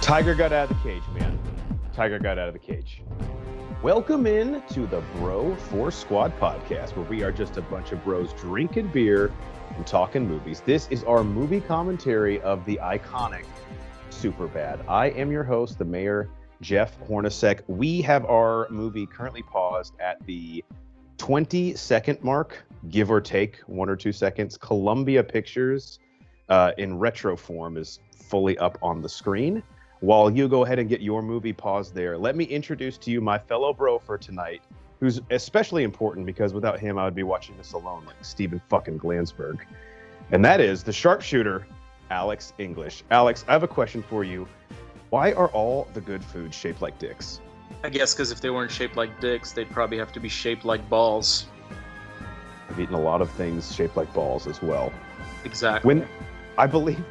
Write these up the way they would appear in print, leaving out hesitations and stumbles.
Tiger got out of the cage, man. Tiger got out of the cage. Welcome in to the Bro Force Squad podcast, where we are just a bunch of bros drinking beer and talking movies. This is our movie commentary of the iconic Superbad. I am your host, the Mayor, Jeff Hornacek. We have our movie currently paused at the 20-second mark, give or take 1 or 2 seconds. Columbia Pictures in retro form is fully up on the screen. While you go ahead and get your movie paused there, let me introduce to you my fellow bro for tonight, who's especially important because without him, I would be watching this alone like Steven fucking Glansberg. And that is the sharpshooter, Alex English. Alex, I have a question for you. Why are all the good foods shaped like dicks? I guess because if they weren't shaped like dicks, they'd probably have to be shaped like balls. I've eaten a lot of things shaped like balls as well. Exactly. When I believe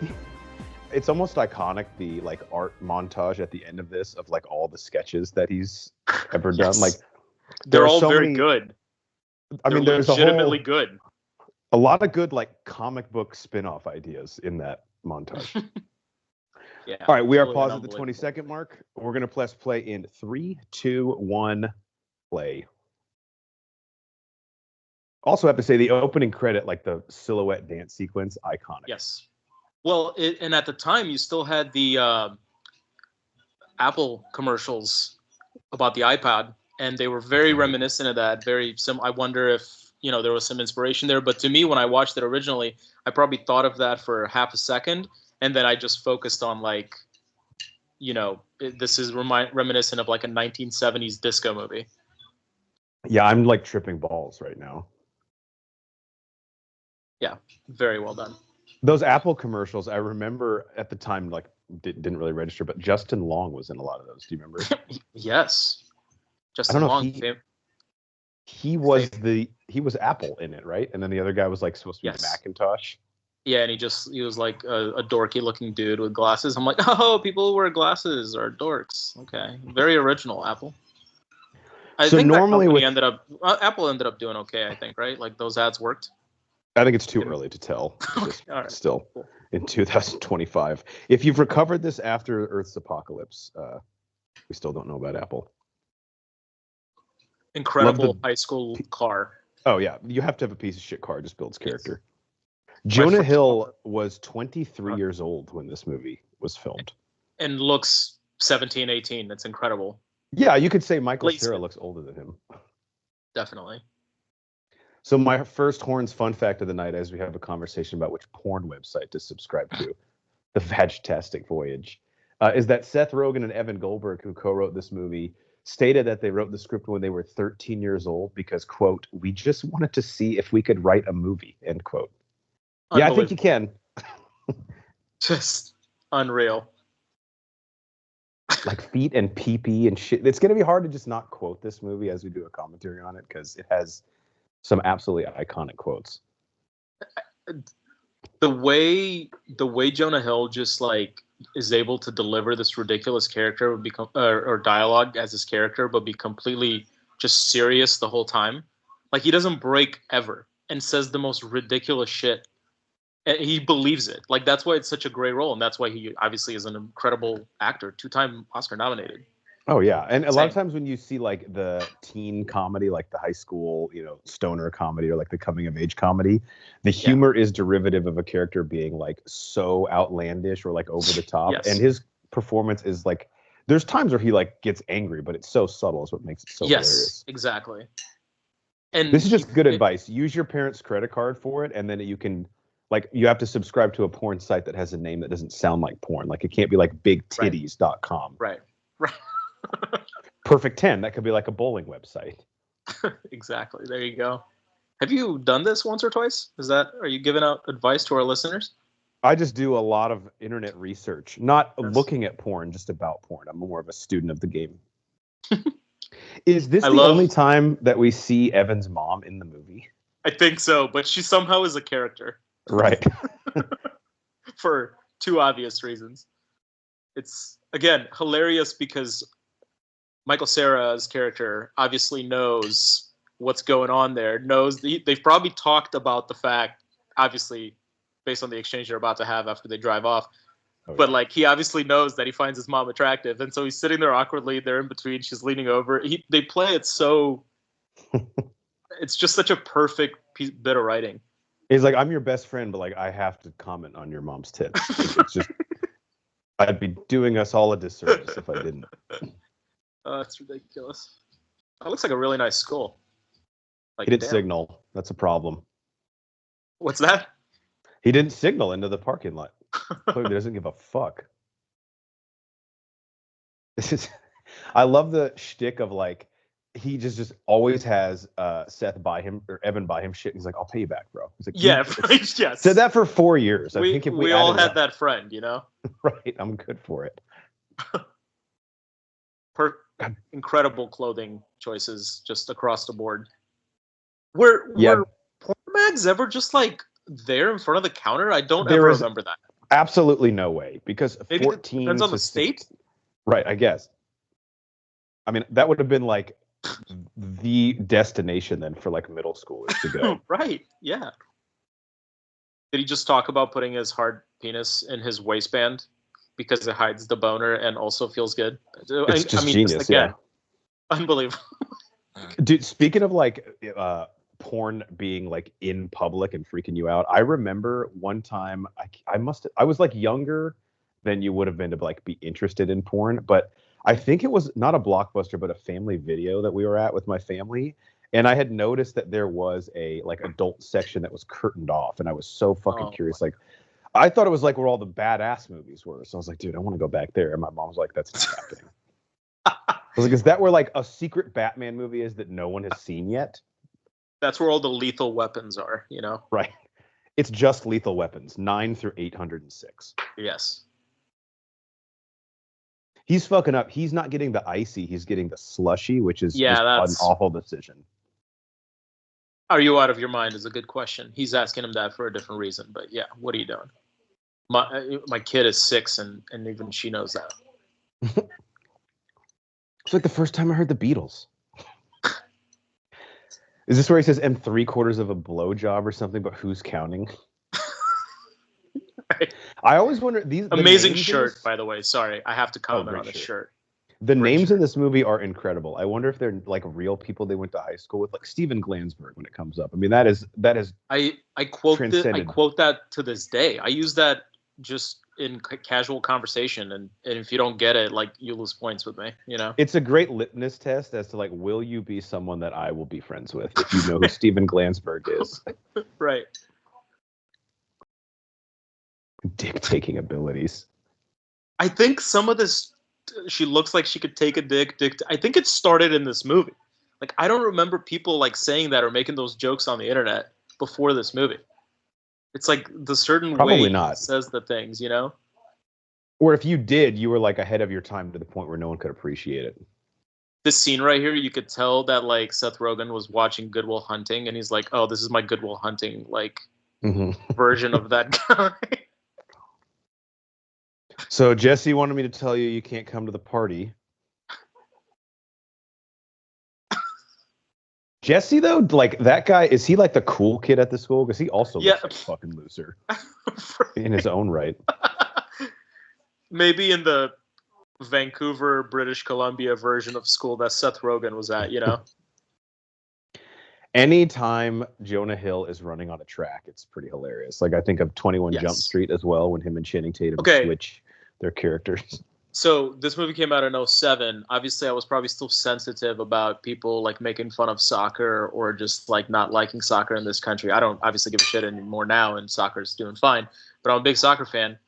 it's almost iconic, the like art montage at the end of this of like all the sketches that he's ever done. Yes. Like they're all so very good. I mean, there's legitimately good. A lot of good like comic book spin-off ideas in that montage. Yeah. All right, we are paused at the 20-second mark. We're gonna press play in 3, 2, 1, play. Also have to say the opening credit, like the silhouette dance sequence, iconic. Yes. Well, and at the time, you still had the Apple commercials about the iPod, and they were very reminiscent of that. I wonder if there was some inspiration there. But to me, when I watched it originally, I probably thought of that for half a second, and then I just focused on this is reminiscent of like a 1970s disco movie. Yeah, I'm like tripping balls right now. Yeah, very well done. Those Apple commercials, I remember at the time, like didn't really register, but Justin Long was in a lot of those. Do you remember? Yes, Justin Long. He was Apple in it, right? And then the other guy was like supposed to be Macintosh. Yeah, and he was like a dorky looking dude with glasses. I'm like, oh, people who wear glasses are dorks. Okay, very original, Apple. I think normally Apple ended up doing okay. I think, right? Like those ads worked. I think it's too early to tell. Right. Still in 2025. If you've recovered this after Earth's apocalypse, we still don't know about Apple. Incredible high school car. Oh, yeah. You have to have a piece of shit car. It just builds character. Yes. Jonah Hill was 23 years old when this movie was filmed. And looks 17, 18. That's incredible. Yeah, you could say Michael Cera looks older than him. Definitely. So my first Horns fun fact of the night, as we have a conversation about which porn website to subscribe to, the Vagtastic Voyage, is that Seth Rogen and Evan Goldberg, who co-wrote this movie, stated that they wrote the script when they were 13 years old because, quote, we just wanted to see if we could write a movie, end quote. Yeah, I think you can. Just unreal. Like feet and pee-pee and shit. It's going to be hard to just not quote this movie as we do a commentary on it because it has some absolutely iconic quotes. The way Jonah Hill just like is able to deliver this ridiculous character would become or dialogue as his character, but be completely just serious the whole time. Like he doesn't break ever and says the most ridiculous shit. And he believes it. Like that's why it's such a great role, and that's why he obviously is an incredible actor, 2-time Oscar nominated. Oh yeah, and a lot of times when you see like the teen comedy, like the high school, stoner comedy or like the coming of age comedy, the humor is derivative of a character being like so outlandish or like over the top, and his performance is like there's times where he like gets angry, but it's so subtle is what makes it so hilarious. Exactly. And this is just good advice. Use your parents' credit card for it, and then you can like you have to subscribe to a porn site that has a name that doesn't sound like porn. Like it can't be like bigtitties.com. Right. Perfect 10. That could be like a bowling website. Exactly. There you go. Have you done this once or twice? Are you giving out advice to our listeners? I just do a lot of internet research, not looking at porn, just about porn. I'm more of a student of the game. Is this the only time that we see Evan's mom in the movie? I think so, but she somehow is a character. Right. For two obvious reasons. It's, again, hilarious because Michael Cera's character obviously knows what's going on there, they've probably talked about the fact, obviously, based on the exchange they're about to have after they drive off, But like he obviously knows that he finds his mom attractive, and so he's sitting there awkwardly. They're in between. She's leaning over. They play it so. It's just such a perfect bit of writing. He's like, I'm your best friend, but like I have to comment on your mom's tits. Like, it's just, I'd be doing us all a disservice if I didn't. Oh, that's ridiculous. That looks like a really nice skull. Like, he didn't signal. That's a problem. What's that? He didn't signal into the parking lot. Clearly doesn't give a fuck. This is, I love the shtick of like, he just always has Seth buy him or Evan buy him shit. He's like, I'll pay you back, bro. He's like, yeah, yes. Said that for 4 years. I think if we all had that friend, you know. Right, I'm good for it. Incredible clothing choices just across the board. Were porn mags ever just like there in front of the counter? I don't ever remember that. Absolutely no way, because maybe 14 depends on the state. Right, I guess. I mean, that would have been like the destination then for like middle schoolers to go. Right, yeah. Did he just talk about putting his hard penis in his waistband because it hides the boner and also feels good? It's just genius, again, unbelievable. Dude, speaking of like porn being like in public and freaking you out, I remember one time I was like younger than you would have been to like be interested in porn, but I think it was not a Blockbuster, but a family video that we were at with my family. And I had noticed that there was a like adult section that was curtained off. And I was so fucking curious. Like, I thought it was like where all the badass movies were. So I was like, dude, I want to go back there. And my mom was like, that's not happening. I was like, is that where like a secret Batman movie is that no one has seen yet? That's where all the lethal weapons are, you know? Right. It's just Lethal Weapons, 9 through 806. Yes. He's fucking up. He's not getting the icy. He's getting the slushy, which is that's an awful decision. Are you out of your mind is a good question. He's asking him that for a different reason. But yeah, what are you doing? My kid is 6, and even she knows that. It's like the first time I heard the Beatles. Is this where he says, "I'm 3/4 of a blowjob" or something? But who's counting? Right. I always wonder these amazing shirt, by the way. Sorry, I have to comment on the shirt. The names in this movie are incredible. I wonder if they're like real people they went to high school with, like Steven Glansberg when it comes up. I mean, that is. I quote that to this day. I use that just in casual conversation, and if you don't get it, like, you lose points with me. You know, it's a great litmus test as to like, will you be someone that I will be friends with if you know who Steven Glansberg is? Right. Dick-taking abilities. I think some of this, she looks like she could take a dick. I think it started in this movie. Like, I don't remember people like saying that or making those jokes on the internet before this movie. It's like the certain Probably way not. He says the things, you know? Or if you did, you were like ahead of your time to the point where no one could appreciate it. This scene right here, you could tell that like Seth Rogen was watching Good Will Hunting, and he's like, "Oh, this is my Good Will Hunting like version of that guy." So Jesse wanted me to tell you you can't come to the party. Jesse, though, like, that guy, is he like the cool kid at the school? Because he also looks like a fucking loser in his own right. Maybe in the Vancouver, British Columbia version of school that Seth Rogen was at, you know? Anytime Jonah Hill is running on a track, it's pretty hilarious. Like, I think of 21 Jump Street as well, when him and Channing Tatum switch their characters. So this movie came out in 2007. Obviously, I was probably still sensitive about people like making fun of soccer or just like not liking soccer in this country. I don't obviously give a shit anymore now, and soccer's doing fine. But I'm a big soccer fan.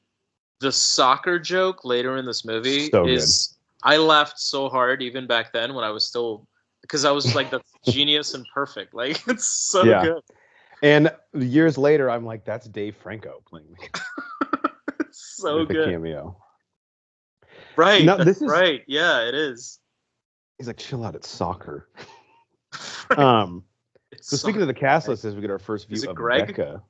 The soccer joke later in this movie is good. I laughed so hard even back then when I was still, because I was like, that's genius and perfect. Like, it's so good. And years later, I'm like, that's Dave Franco playing me. So good. The cameo. Right. No, this is right. Yeah, it is. He's like, chill out. It's soccer. So speaking of the cast list, as we get our first view of Greg? Becca.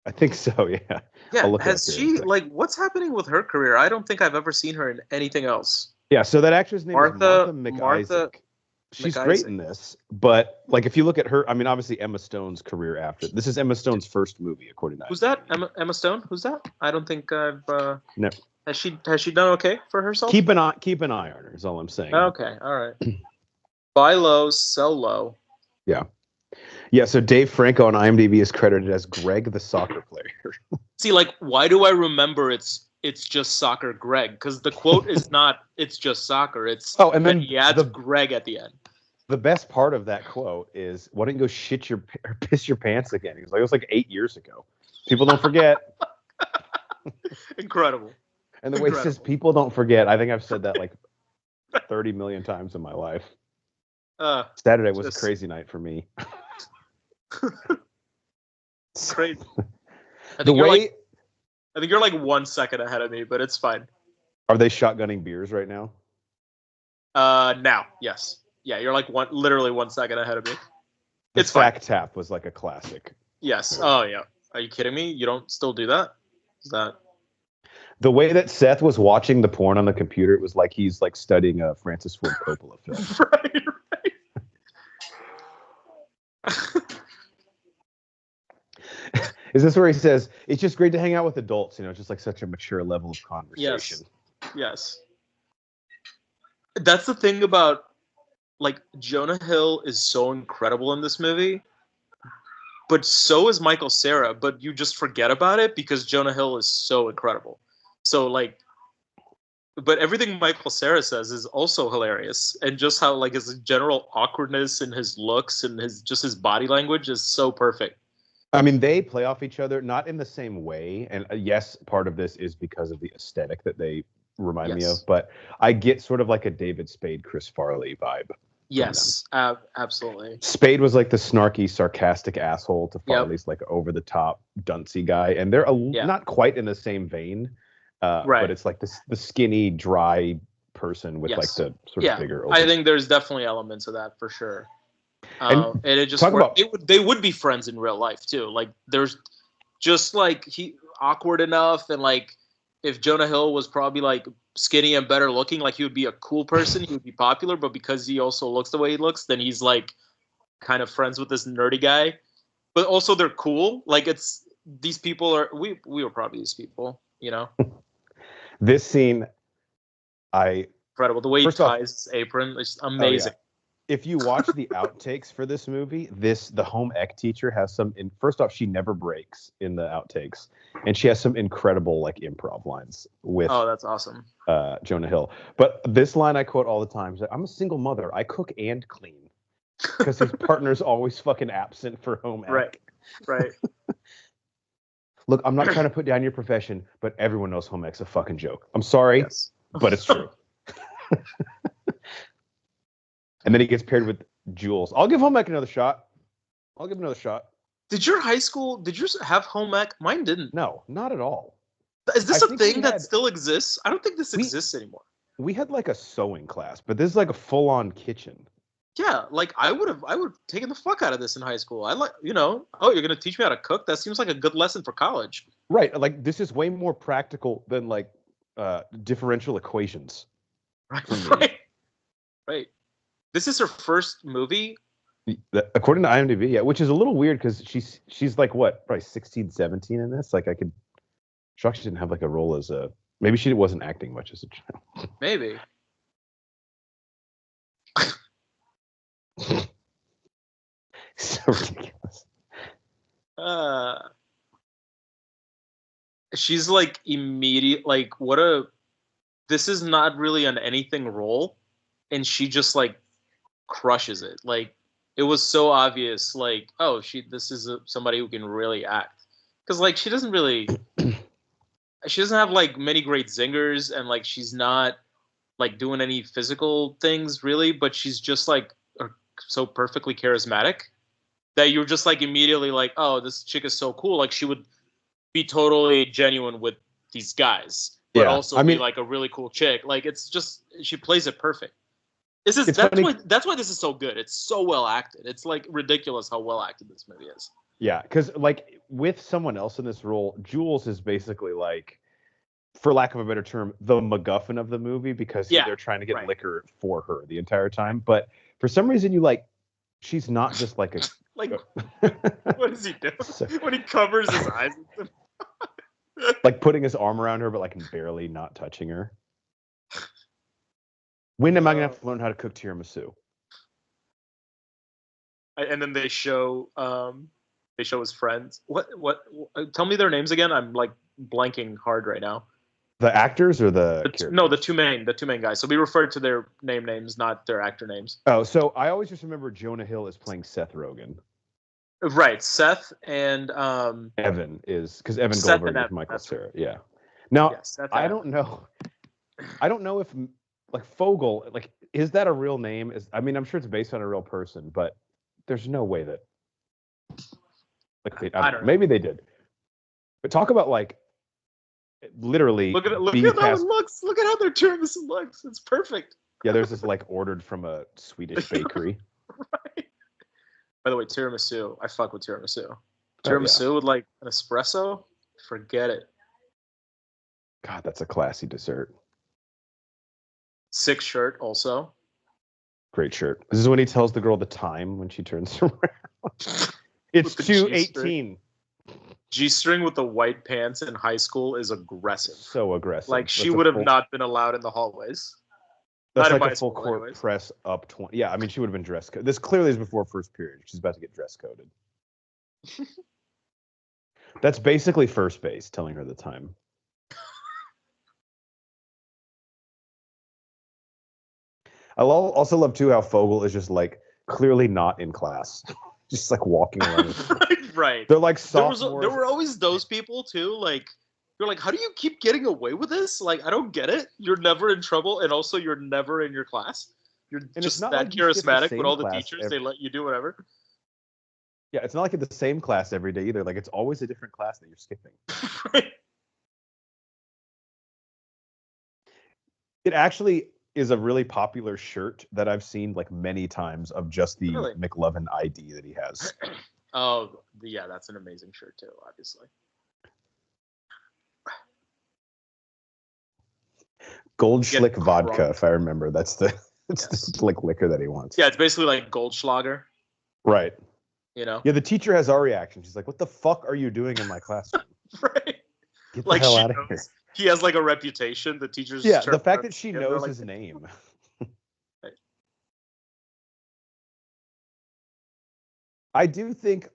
I think so. Yeah. Yeah. Has she like, what's happening with her career? I don't think I've ever seen her in anything else. Yeah. So that actress name is Martha McIsaac. she's great McIsaac. in this, but like if you look at her, I mean, obviously Emma Stone's career after this is Emma Stone's first movie, according to Who's that? Emma Stone? Who's that? I don't think I've. No, Has she done okay for herself? keep an eye on her. Is all I'm saying. Okay, all right. Buy low, sell low. Yeah. So Dave Franco on IMDb is credited as Greg, the soccer player. See, like, why do I remember it's just soccer, Greg? Because the quote is not "it's just soccer." It's and then he adds Greg at the end. The best part of that quote is, "Why don't you go shit your or piss your pants again?" He's like, "It was like 8 years ago. People don't forget." Incredible. And the way he says "people don't forget," I think I've said that like 30 million times in my life. Saturday was a crazy night for me. Crazy. I think you're like 1 second ahead of me, but it's fine. Are they shotgunning beers right now? Now, yes. Yeah, you're like literally 1 second ahead of me. It's Fact Tap was like a classic. Yes. Oh yeah. Are you kidding me? You don't still do that? Is that the way that Seth was watching the porn on the computer? It was like he's like studying a Francis Ford Coppola film. right. Is this where he says it's just great to hang out with adults? You know, just like such a mature level of conversation. Yes. That's the thing about like Jonah Hill is so incredible in this movie, but so is Michael Cera. But you just forget about it because Jonah Hill is so incredible. So like, but everything Michael Cera says is also hilarious, and just how like his general awkwardness and his looks and his body language is so perfect. I mean, they play off each other, not in the same way. And yes, part of this is because of the aesthetic that they remind me of. But I get sort of like a David Spade, Chris Farley vibe. Yes, absolutely. Spade was like the snarky, sarcastic asshole to Farley's like over-the-top, duncy guy. And they're not quite in the same vein. But it's like the skinny, dry person with like the sort of bigger. I think there's definitely elements of that for sure. And it just they would be friends in real life too. Like there's just like he awkward enough, and like if Jonah Hill was probably like skinny and better looking, like he would be a cool person, he would be popular, but because he also looks the way he looks, then he's like kind of friends with this nerdy guy. But also they're cool. Like it's these people are we were probably these people, you know. This scene, incredible. The way he ties his apron is amazing. If you watch the outtakes for this movie, the home ec teacher has some. First off, she never breaks in the outtakes, and she has some incredible like improv lines with. Oh, that's awesome. Jonah Hill, but this line I quote all the time: "I'm a single mother. I cook and clean," because his partner's always fucking absent for home ec. Right. Look, I'm not trying to put down your profession, but everyone knows home ec's a fucking joke. I'm sorry, but it's true. And then he gets paired with Jules. I'll give home ec another shot. Did yours have home ec? Mine didn't. No, not at all. Is this a thing that still exists? I don't think this exists anymore. We had like a sewing class, but this is like a full-on kitchen. Yeah, like I would have taken the fuck out of this in high school. I like, you're gonna teach me how to cook? That seems like a good lesson for college. Right, like this is way more practical than like differential equations. Right. This is her first movie. According to IMDb, yeah, which is a little weird because she's like what, probably 16, 17 in this. Like I could, shocked she didn't have like a role as a. Maybe she wasn't acting much as a child. Maybe. So ridiculous. She's like immediate. Like this is not really an anything role, and she just like crushes it. Like it was so obvious. Like this is somebody who can really act. Because like she doesn't have like many great zingers, and like she's not like doing any physical things really, but she's just like so perfectly charismatic that you're just like immediately like, oh, this chick is so cool. Like she would be totally genuine with these guys, but also be like a really cool chick. Like it's just she plays it perfect. That's why this is so good. It's so well acted. It's like ridiculous how well acted this movie is. Yeah, because like with someone else in this role, Jules is basically like for lack of a better term, the MacGuffin of the movie because Yeah, they're trying to get right. liquor for her the entire time. But for some reason, she's not just like a. Like, what does he do when he covers his eyes? Like putting his arm around her, but like barely not touching her. When am I gonna have to learn how to cook tiramisu? And then they show his friends. What? Tell me their names again. I'm like blanking hard right now. The actors or the characters? No, the two main guys. So we refer to their names, not their actor names. Oh, so I always just remember Jonah Hill is playing Seth Rogen. Right, Seth and Evan is because Evan Seth Goldberg and is Michael right. Cera. Yeah. Now Yes, I don't know. I don't know if like Fogel, like is that a real name? I mean, I'm sure it's based on a real person, but there's no way that like I don't know. Maybe they did. But talk about like literally look at how it looks. Look at how their tiramisu looks. It's perfect. Yeah, there's this like ordered from a Swedish bakery. Right. By the way, tiramisu. I fuck with tiramisu. Tiramisu with like an espresso. Forget it. God, that's a classy dessert. Sick shirt also. Great shirt. This is when he tells the girl the time when she turns around. It's 2:18. G-string with the white pants in high school is aggressive. So aggressive. Like she would have not been allowed in the hallways. That's like a full court press up 20. Yeah, I mean she would have been dress coded. This clearly is before first period. She's about to get dress coded. That's basically first base telling her the time. I also love too how Fogel is just like clearly not in class, just like walking around. Right. They're like sophomores. There were always those people too. Like you're like, how do you keep getting away with this? Like I don't get it. You're never in trouble, and also you're never in your class. You're just that like charismatic with all the teachers. They let you do whatever. Yeah, it's not like in the same class every day either. Like it's always a different class that you're skipping. Right. It actually is a really popular shirt that I've seen like many times of just the McLovin ID that he has. Oh, yeah, that's an amazing shirt too, obviously. Goldschlick vodka, if I remember. That's the like liquor that he wants. Yeah, it's basically like Goldschlager. Right. You know? Yeah, the teacher has our reaction. She's like, what the fuck are you doing in my classroom? Right. Get the hell out of here. He has like a reputation. The teachers. Yeah, the fact that she knows his name. Right. I do think,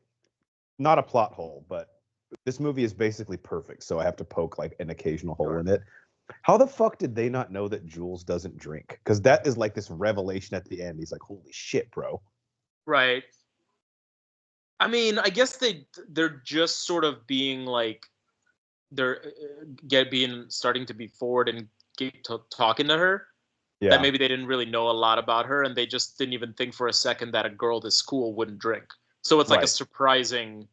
not a plot hole, but this movie is basically perfect, so I have to poke like an occasional hole in it. How the fuck did they not know that Jules doesn't drink? Because that is like this revelation at the end. He's like, holy shit, bro. Right. I mean, I guess they're just sort of being like, they're starting to be forward and talking to her. Yeah. That maybe they didn't really know a lot about her, and they just didn't even think for a second that a girl this school wouldn't drink. So it's like a surprising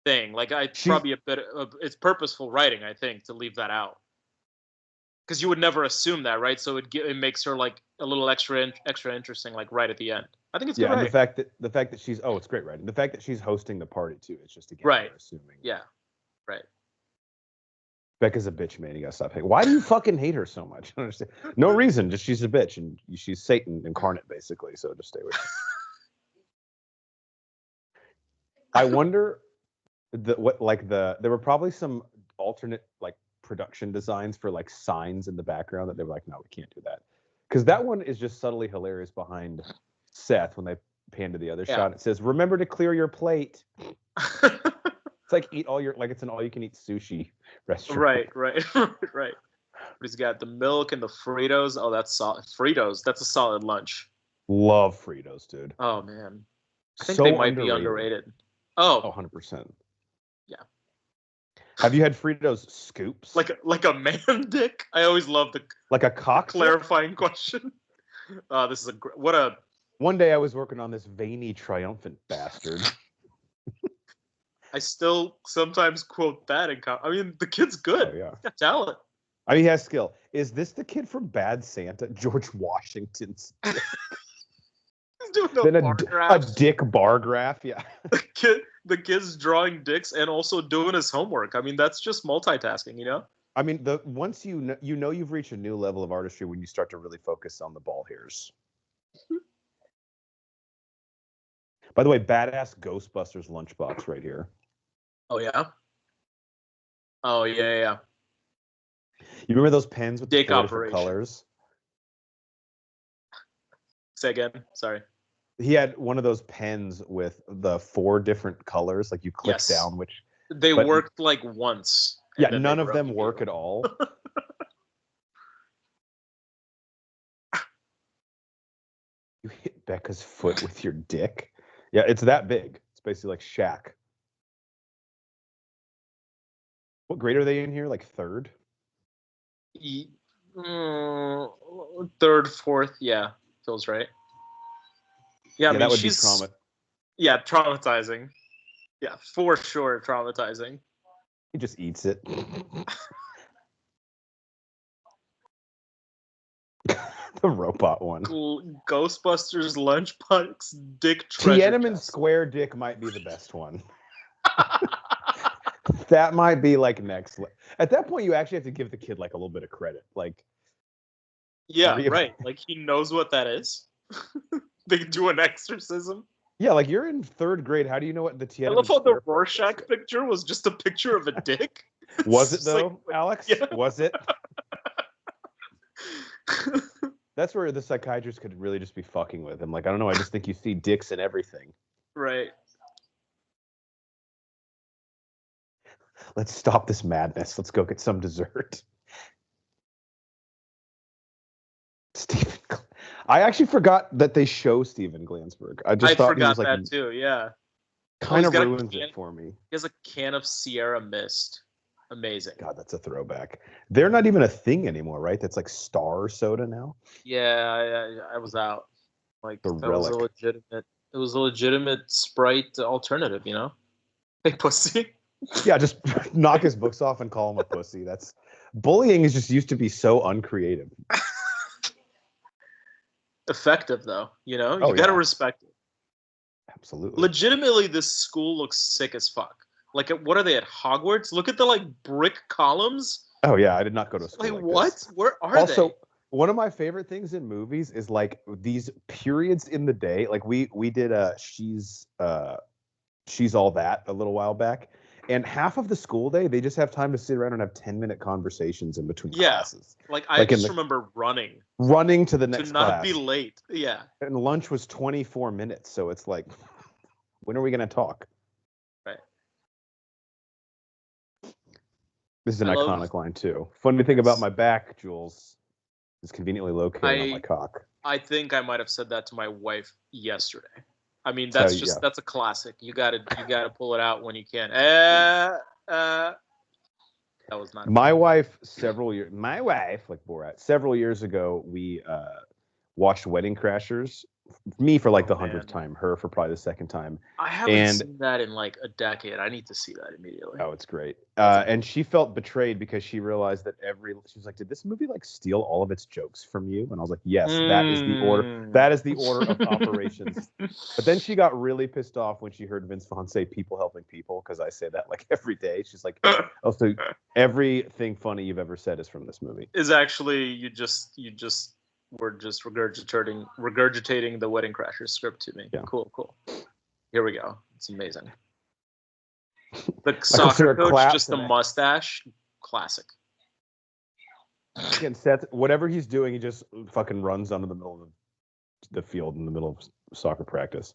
thing. Like probably a bit of, it's purposeful writing, I think, to leave that out. Because you would never assume that, right? So it makes her like a little extra interesting, like right at the end. I think it's good. Yeah, and the fact that she's it's great writing. The fact that she's hosting the party too. It's just again assuming. Yeah, right. Becca's a bitch, man. You gotta stop hating. Why do you fucking hate her so much? I don't understand. No reason. Just she's a bitch and she's Satan incarnate, basically. So just stay with her. I wonder there were probably some alternate like production designs for like signs in the background that they were like, no, we can't do that. Because that one is just subtly hilarious behind Seth when they pan to the other shot. It says, remember to clear your plate. It's like it's an all-you-can-eat sushi restaurant. Right. But he's got the milk and the Fritos. Oh, that's solid. Fritos, that's a solid lunch. Love Fritos, dude. Oh, man. I think they might be underrated. Oh, 100%. Yeah. Have you had Fritos scoops? Like a man dick? I always love the like a cock clarifying question. This is One day I was working on this veiny triumphant bastard. I still sometimes quote that I mean, the kid's good. Oh, yeah. He's got talent. I mean, he has skill. Is this the kid from Bad Santa, George Washington's? He's doing a dick bar graph, yeah. The kid's drawing dicks and also doing his homework. I mean, that's just multitasking, you know? I mean, once you know you've reached a new level of artistry when you start to really focus on the ball hairs. By the way, badass Ghostbusters lunchbox right here. Oh yeah. Oh yeah. You remember those pens with the Dick 4 different operation. colors? Say again. Sorry. He had one of those pens with the 4 different colors. Like you click Yes. down which. They but, worked like once. Yeah, none of them work at all. You hit Becca's foot with your dick. Yeah, it's that big. It's basically like Shaq. What grade are they in here? Like third? Third, fourth. Yeah, feels right. Yeah, I mean, that would she's be trauma. Yeah, traumatizing. Yeah, for sure, traumatizing. He just eats it. The robot one. Ghostbusters lunchbox dick treasure Tiananmen chest. Square dick might be the best one. That might be like next. At that point, you actually have to give the kid like a little bit of credit. Like, yeah, right. Like he knows what that is. They do an exorcism. Yeah, like you're in third grade. How do you know what the Tiananmen I love how Square the Rorschach picture was just a picture of a dick. Was it though, like, Alex? Yeah. Was it? That's where the psychiatrist could really just be fucking with him. Like, I don't know. I just think you see dicks in everything. Right. Let's stop this madness. Let's go get some dessert. Stephen, I actually forgot that they show Steven Glansberg. I thought he was like that too. Yeah. Kind of ruins it for me. He has a can of Sierra Mist. Amazing. God, that's a throwback. They're not even a thing anymore, right? That's like Star Soda now. Yeah, I was out. Like the that relic. was a legitimate. It was a legitimate Sprite alternative, you know. Hey, pussy. Yeah, just knock his books off and call him a pussy. That's bullying is just used to be so uncreative. Effective though, you know. You gotta respect it. Absolutely. Legitimately, this school looks sick as fuck. Like, what are they at Hogwarts? Look at the like brick columns. Oh yeah, I did not go to school. Like what? This. Where are also, they? One of my favorite things in movies is like these periods in the day. Like we did She's All That a little while back. And half of the school day, they just have time to sit around and have 10-minute conversations in between classes. Like I just remember running to the next class. To not be late. Yeah. And lunch was 24 minutes. So it's like, when are we going to talk? Right. This is an iconic line, too. Funny thing about my back, Jules, is conveniently located on my cock. I think I might have said that to my wife yesterday. I mean, that's a classic. You gotta pull it out when you can. That was not my wife. My wife, like Borat, several years ago, we watched Wedding Crashers. Me for like the 100th time, her for probably the second time. I haven't seen that in like a decade. I need to see that immediately. Oh, it's great. And she felt betrayed because she realized that she was like, did this movie like steal all of its jokes from you? And I was like, yes, that is the order. That is the order of operations. But then she got really pissed off when she heard Vince Vaughn say people helping people, because I say that like every day. She's like, oh, so everything funny you've ever said is from this movie. Is actually you just we're just regurgitating the Wedding Crashers script to me. Yeah. Cool. Here we go. It's amazing. The soccer coach, just a mustache. Classic. Again, Seth, whatever he's doing, he just fucking runs onto the middle of the field in the middle of soccer practice.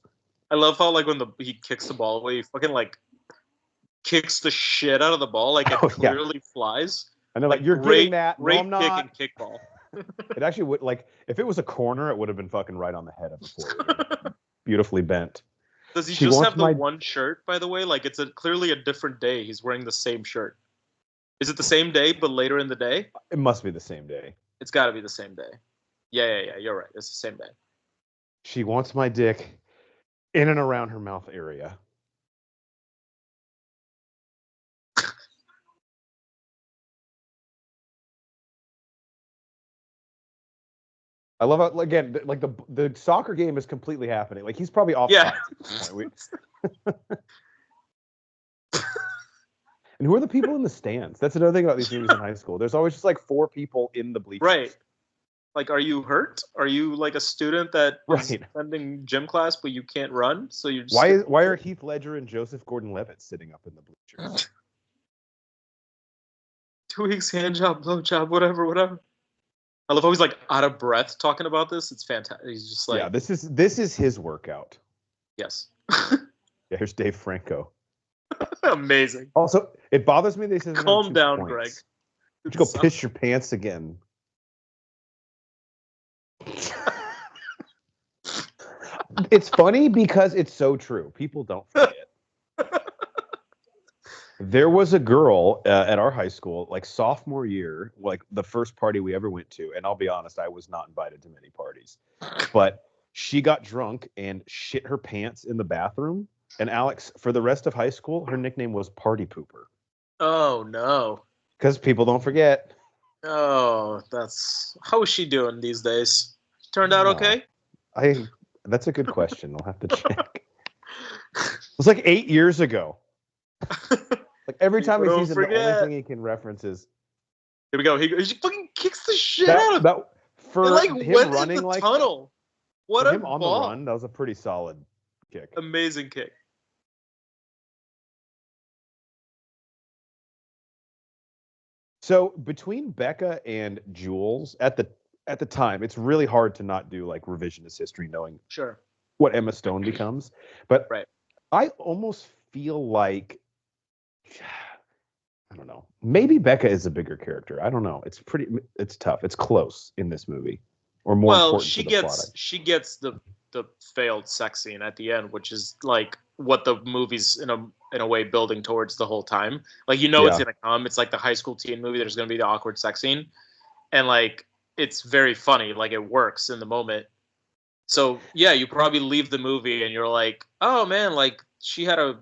I love how like when he kicks the ball away, he fucking like kicks the shit out of the ball, like it clearly flies. And they're like, "You're getting that? No, I'm not." Kick and kickball. It actually would, like, if it was a corner, it would have been fucking right on the head of the forward. Beautifully bent. Does he just have the one shirt, by the way? Like, it's clearly a different day. He's wearing the same shirt. Is it the same day, but later in the day? It must be the same day. It's got to be the same day. Yeah. You're right. It's the same day. She wants my dick in and around her mouth area. I love how, again, like the soccer game is completely happening. Like he's probably off. Yeah. And who are the people in the stands? That's another thing about these movies in high school. There's always just like 4 people in the bleachers. Right. Like, are you hurt? Are you like a student that is Right. attending gym class but you can't run? So you're just Why are Heath Ledger and Joseph Gordon-Levitt sitting up in the bleachers? 2 weeks hand job, blow job, whatever. I love how he's like out of breath talking about this. It's fantastic. He's just like, Yeah, this is his workout. yes. Yeah, here's Dave Franco. Amazing. Also, it bothers me they said Calm down, points. Greg. You go piss your pants again. It's funny because it's so true. People don't forget. There was a girl at our high school, like sophomore year, like the first party we ever went to. And I'll be honest, I was not invited to many parties. But she got drunk and shit her pants in the bathroom. And Alex, for the rest of high school, her nickname was Party Pooper. Oh, no. Because people don't forget. Oh, how is she doing these days? Turned out okay? That's a good question. I'll have to check. It was like 8 years ago. Like every time he sees it, the only thing he can reference is. Here we go. He fucking kicks the shit out of him. For like him went running in the like tunnel. What for a him on ball. the run. That was a pretty solid kick. Amazing kick. So between Becca and Jules at the time, it's really hard to not do like revisionist history, knowing what Emma Stone becomes. But I almost feel like I don't know. Maybe Becca is a bigger character. I don't know. It's tough. It's close in this movie, or more important to the plot. She gets the failed sex scene at the end, which is like what the movie's in a way building towards the whole time. Like it's gonna come. It's like the high school teen movie. There's gonna be the awkward sex scene, and like it's very funny. Like it works in the moment. So yeah, you probably leave the movie and you're like, oh man, like she had a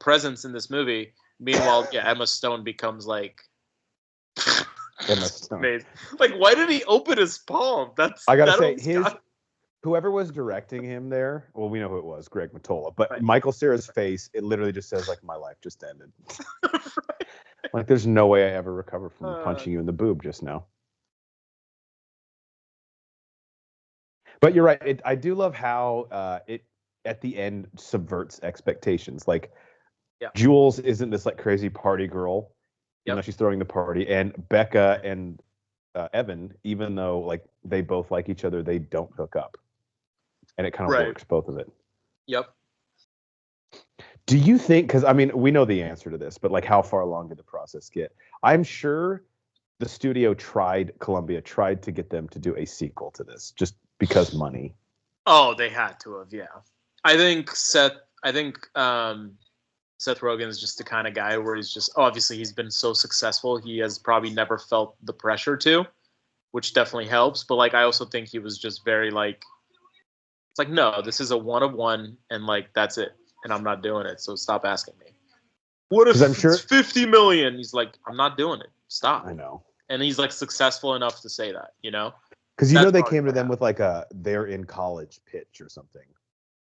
presence in this movie. Meanwhile, Emma Stone becomes like Emma Stone. Amazing. Like, why did he open his palm? I gotta say whoever was directing him there. Well, we know who it was, Greg Mottola. But Michael Cera's face, it literally just says like, my life just ended. Like, there's no way I ever recover from punching you in the boob just now. But you're right. I do love how it at the end subverts expectations. Like. Yeah. Jules isn't this like crazy party girl, even though she's throwing the party, and Becca and Evan, even though like they both like each other, they don't hook up, and it kind of works, both of it. Yep. Do you think? Because I mean, we know the answer to this, but like, how far along did the process get? I'm sure the studio Columbia tried to get them to do a sequel to this, just because money. Oh, they had to have, yeah. I think Seth Rogen is just the kind of guy where he's just, obviously he's been so successful, he has probably never felt the pressure to, which definitely helps. But like, I also think he was just very like, it's like, no, this is a one of one, and like, that's it. And I'm not doing it. So stop asking me. What if it's 50 million? He's like, I'm not doing it. Stop. I know. And he's like successful enough to say that, Because they came to them with like they're in college pitch or something.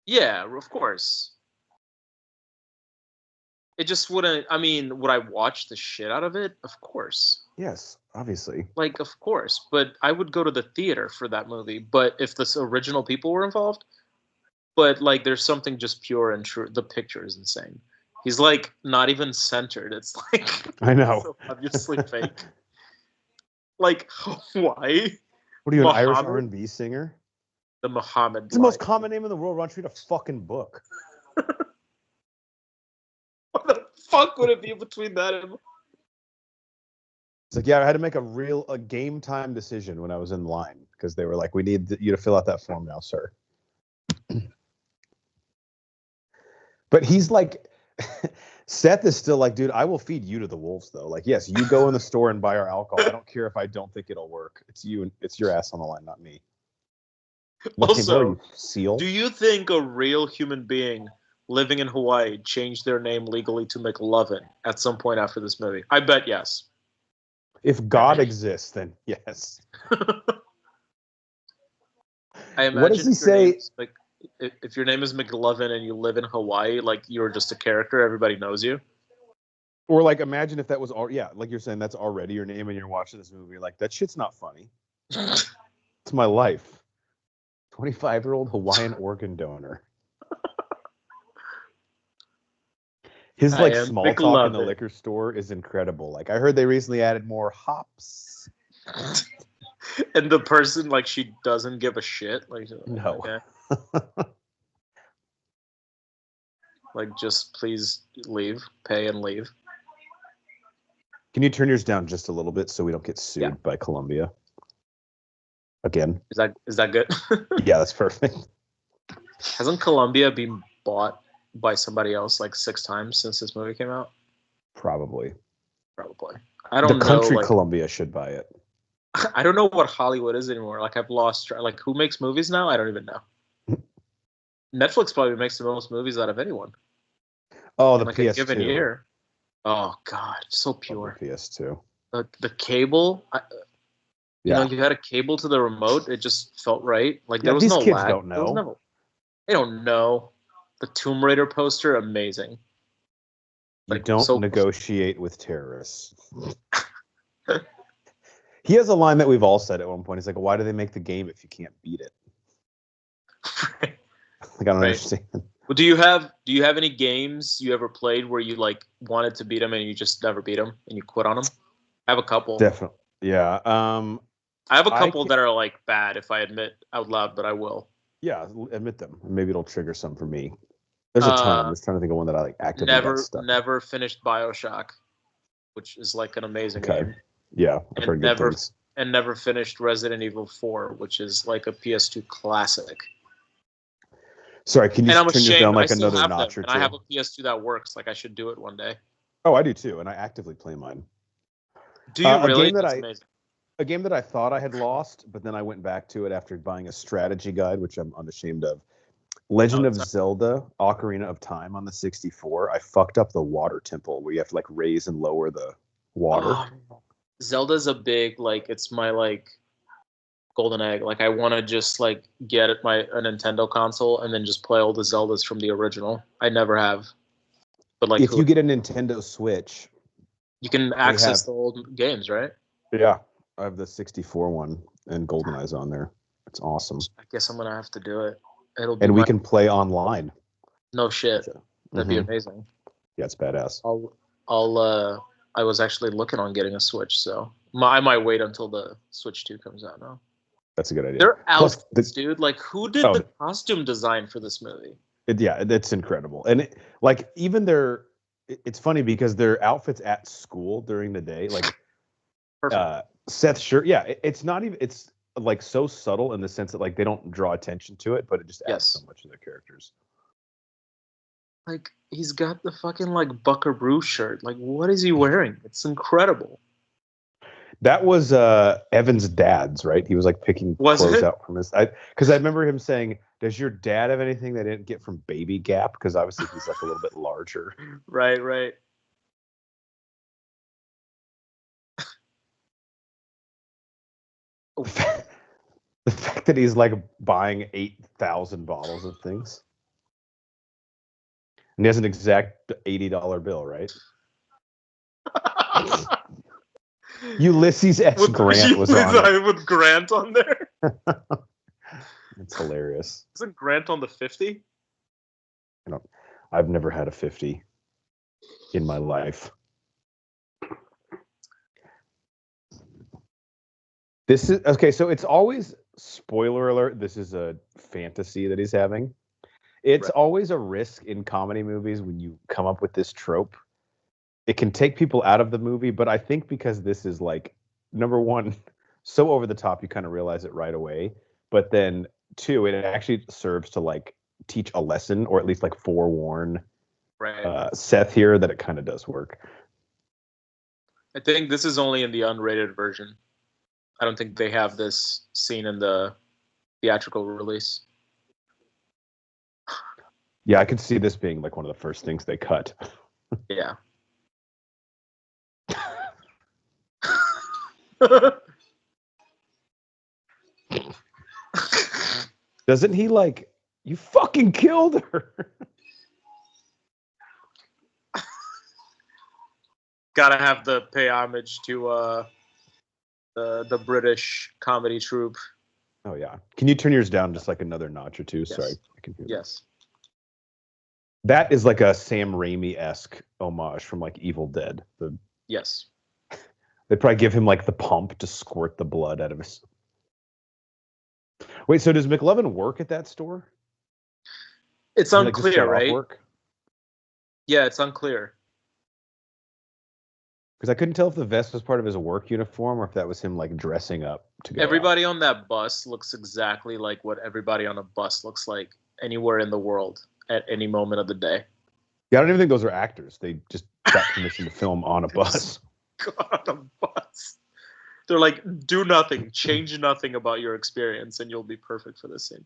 Yeah, of course. It just wouldn't. I mean, would I watch the shit out of it? Of course. Yes, obviously. Like, of course. But I would go to the theater for that movie. But if the original people were involved, but like, there's something just pure and true. The picture is insane. He's like not even centered. It's like I know, so obviously fake. Like, why? What are you, an Irish R&B singer? The Muhammad. It's the most common name in the world. Why don't you read a fucking book? What the fuck would it be between that and? It's like, I had to make a game time decision when I was in line because they were like, we need you to fill out that form now, sir. But he's like, Seth is still like, dude, I will feed you to the wolves though. Like, yes, you go in the store and buy our alcohol. I don't care if I don't think it'll work. It's you and it's your ass on the line, not me. Also, do you think a real human being living in Hawaii changed their name legally to McLovin at some point after this movie? I bet yes. If God exists, then yes. I imagine. What does he say? Like, if your name is McLovin and you live in Hawaii, like you're just a character, everybody knows you. Or like, imagine if that was all. Yeah, like you're saying, that's already your name, and you're watching this movie. Like that shit's not funny. It's my life. 25-year-old Hawaiian organ donor. His I like am small talk in the beloved. liquor store is incredible. Like I heard they recently added more hops. And the person, like, she doesn't give a shit. Like, No. okay, like, just please leave, pay and leave. Can you turn yours down just a little bit so we don't get sued Yeah. by Columbia? Again. Is that good? Yeah, that's perfect. Hasn't Columbia been bought by somebody else like 6 times since this movie came out? Probably. Probably. I The don't know. country Like, Columbia should buy it. I don't know what Hollywood is anymore. Like, I've lost track. Like, who makes movies now? I don't even know. Netflix probably makes the most movies out of anyone. Oh, In the like a given PS2. year. Oh God, so Love pure. the PS2. The cable. You know, Yeah. you had a cable to the remote. It just felt right. Like, Yeah, there was these no kids lag. don't There was know. never. They don't know. The Tomb Raider poster, amazing. You Like, don't so. negotiate with terrorists. He has a line that we've all said at one point. He's like, why do they make the game if you can't beat it? Like, I don't Right. understand. Well, do you have any games you ever played where you like wanted to beat them and you just never beat them and you quit on them? I have a couple. Definitely. Yeah. I have a I couple that are like bad if I admit out loud, but I will. Yeah, admit them. Maybe it'll trigger some for me. There's a ton. I'm just trying to think of one that I like actively got stuck. Never finished BioShock, which is like an amazing Okay. game. Yeah, I've heard good things. And never finished Resident Evil 4, which is like a PS2 classic. Sorry, can you And I'm turn yours ashamed. down I like still another have them, notch or and I two? have a PS2 that works. Like, I should do it one day. Oh, I do too, and I actively play mine. Do you really? That's amazing. A game that I thought I had lost, but then I went back to it after buying a strategy guide, which I'm unashamed of. Legend of Zelda: Ocarina of Time on the 64. I fucked up the water temple where you have to like raise and lower the water. Zelda's a big, like, it's my like golden egg. Like, I want to just like get a Nintendo console and then just play all the Zeldas from the original. I never have, but like, if you get a Nintendo Switch, you can access the old games, right? Yeah, I have the 64 one, and GoldenEye's on there. It's awesome. I guess I'm gonna have to do it. We can play online. No shit. That'd be amazing. Yeah, it's badass. I was actually looking on getting a Switch, so I might wait until the Switch 2 comes out now. That's a good idea. Their outfits, dude. Like, who did the costume design for this movie? That's incredible. And even it's funny because their outfits at school during the day, like Seth's shirt. Yeah, it's not even. It's like so subtle in the sense that like they don't draw attention to it, but it just adds so much to their characters. Like, he's got the fucking like Buckaroo shirt. Like, what is he wearing? It's incredible. That was Evan's dad's, right? He was like picking clothes out from his. Because I remember him saying, "Does your dad have anything they didn't get from Baby Gap?" Because obviously he's like a little bit larger. Right. The fact that he's like buying 8,000 bottles of things, and he has an exact $80 bill, right? Ulysses S. Grant was on it. With Grant on there. It's hilarious. Isn't Grant on the 50? I've never had a 50 in my life. This is okay. So it's always, spoiler alert, this is a fantasy that he's having. It's always a risk in comedy movies when you come up with this trope. It can take people out of the movie, but I think because this is like, number one, so over the top, you kind of realize it right away. But then two, it actually serves to like teach a lesson, or at least like forewarn Seth here that it kind of does work. I think this is only in the unrated version. I don't think they have this scene in the theatrical release. Yeah, I could see this being like one of the first things they cut. Yeah. Doesn't he like, you fucking killed her? Gotta have the pay homage to the British comedy troupe. Oh yeah. Can you turn yours down just like another notch or two? Yes. Sorry, I can hear that. Yes. That is like a Sam Raimi-esque homage from like Evil Dead. Yes. They'd probably give him like the pump to squirt the blood out of his. Wait, so does McLovin work at that store? It's Does he, like, just unclear, start off right? work? Yeah, it's unclear. Because I couldn't tell if the vest was part of his work uniform or if that was him like dressing up to go out. Everybody on that bus looks exactly like what everybody on a bus looks like anywhere in the world at any moment of the day. Yeah, I don't even think those are actors. They just got permission to film on a bus. God, on a bus. They're like, do nothing, change nothing about your experience, and you'll be perfect for this scene.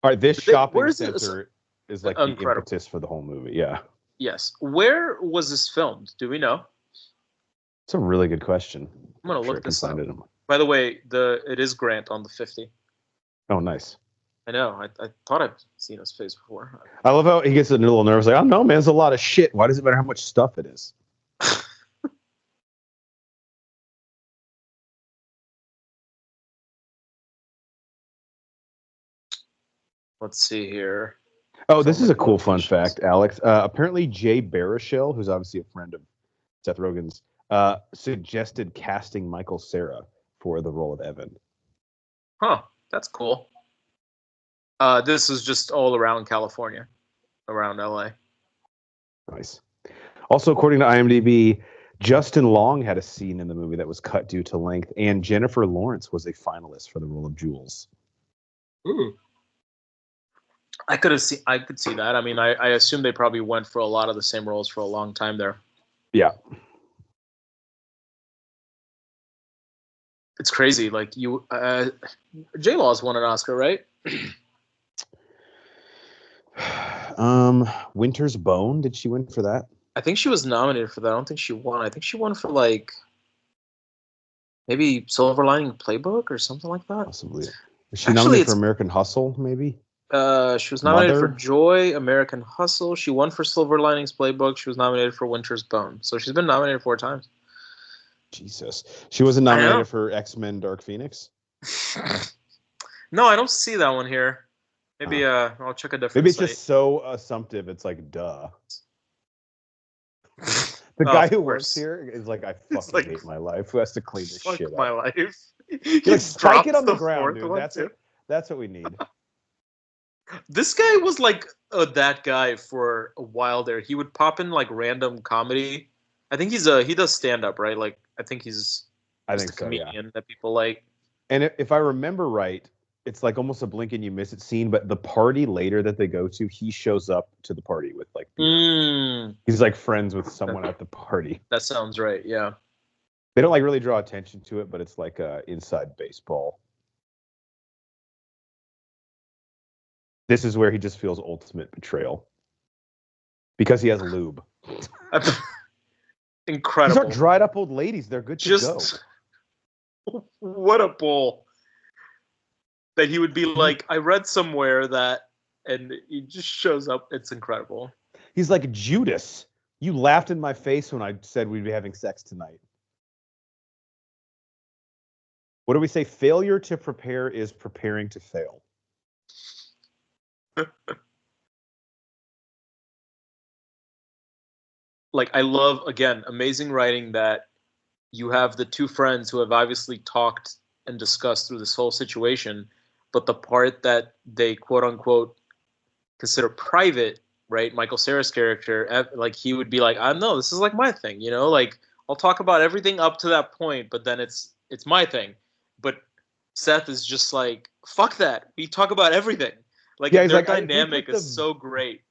All right, this shopping where's center is like Incredible. the impetus for the whole movie. Yeah. Yes. Where was this filmed? Do we know? It's a really good question. I'm gonna Sure, look I can this find up. it. By the way, it is Grant on the 50. Oh, nice. I know. I thought I've seen his face before. I love how he gets a little nervous. Like, oh no, man, it's a lot of shit. Why does it matter how much stuff it is? Let's see here. Oh, this is a cool fun fact, Alex. Apparently, Jay Baruchel, who's obviously a friend of Seth Rogen's, suggested casting Michael Cera for the role of Evan. Huh. That's cool. This is just all around California, around LA. Nice. Also, according to IMDb, Justin Long had a scene in the movie that was cut due to length, and Jennifer Lawrence was a finalist for the role of Jules. Ooh. I could see that. I mean, I assume they probably went for a lot of the same roles for a long time there. Yeah. It's crazy. Like J-Law's won an Oscar, right? Winter's Bone. Did she win for that? I think she was nominated for that. I don't think she won. I think she won for like maybe Silver Lining Playbook or something like that. Possibly. Is she nominated for American Hustle? Maybe. She was nominated for Joy, American Hustle. She won for Silver Linings Playbook. She was nominated for Winter's Bone. So she's been nominated 4 times. Jesus. She wasn't nominated for X-Men Dark Phoenix? No, I don't see that one here. Maybe I'll check a different Maybe it's site. just so assumptive. It's like, duh. The guy who works here is like, I fucking hate my life. Who has to clean this shit up? My life. Like, spike it on the ground, dude. That's what we need. This guy was like that guy for a while there. He would pop in like random comedy. I think he does stand up, right? Like I think he's a comedian that people like. And if I remember right, it's like almost a blink and you miss it scene. But the party later that they go to, he shows up to the party with like he's like friends with someone at the party. That sounds right. Yeah. They don't like really draw attention to it, but it's like inside baseball. This is where he just feels ultimate betrayal. Because he has lube. Incredible. These are dried up old ladies. They're good to go. What a bull. That he would be like, I read somewhere that, and he just shows up. It's incredible. He's like, Judas, you laughed in my face when I said we'd be having sex tonight. What do we say? Failure to prepare is preparing to fail. Like, I love, again, amazing writing that you have the 2 friends who have obviously talked and discussed through this whole situation, but the part that they quote unquote consider private, right? Michael Cera's character, like he would be like, I know this is like my thing, you know, like I'll talk about everything up to that point, but then it's my thing. But Seth is just like, fuck that. We talk about everything. Like their dynamic is so great.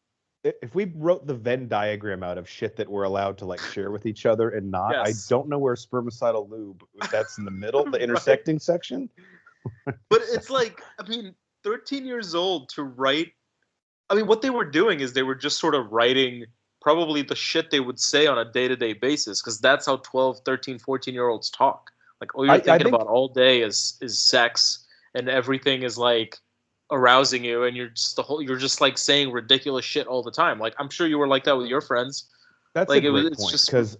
If we wrote the Venn diagram out of shit that we're allowed to like share with each other and not, I don't know where spermicidal lube, if that's in the middle, the intersecting section. But it's like, I mean, 13 years old to write. I mean, what they were doing is they were just sort of writing probably the shit they would say on a day-to-day basis, because that's how 12, 13, 14-year-olds talk. Like all you're thinking about all day is sex, and everything is like arousing you, and you're just like saying ridiculous shit all the time. Like I'm sure you were like that with your friends. That's Like a great it's point just, because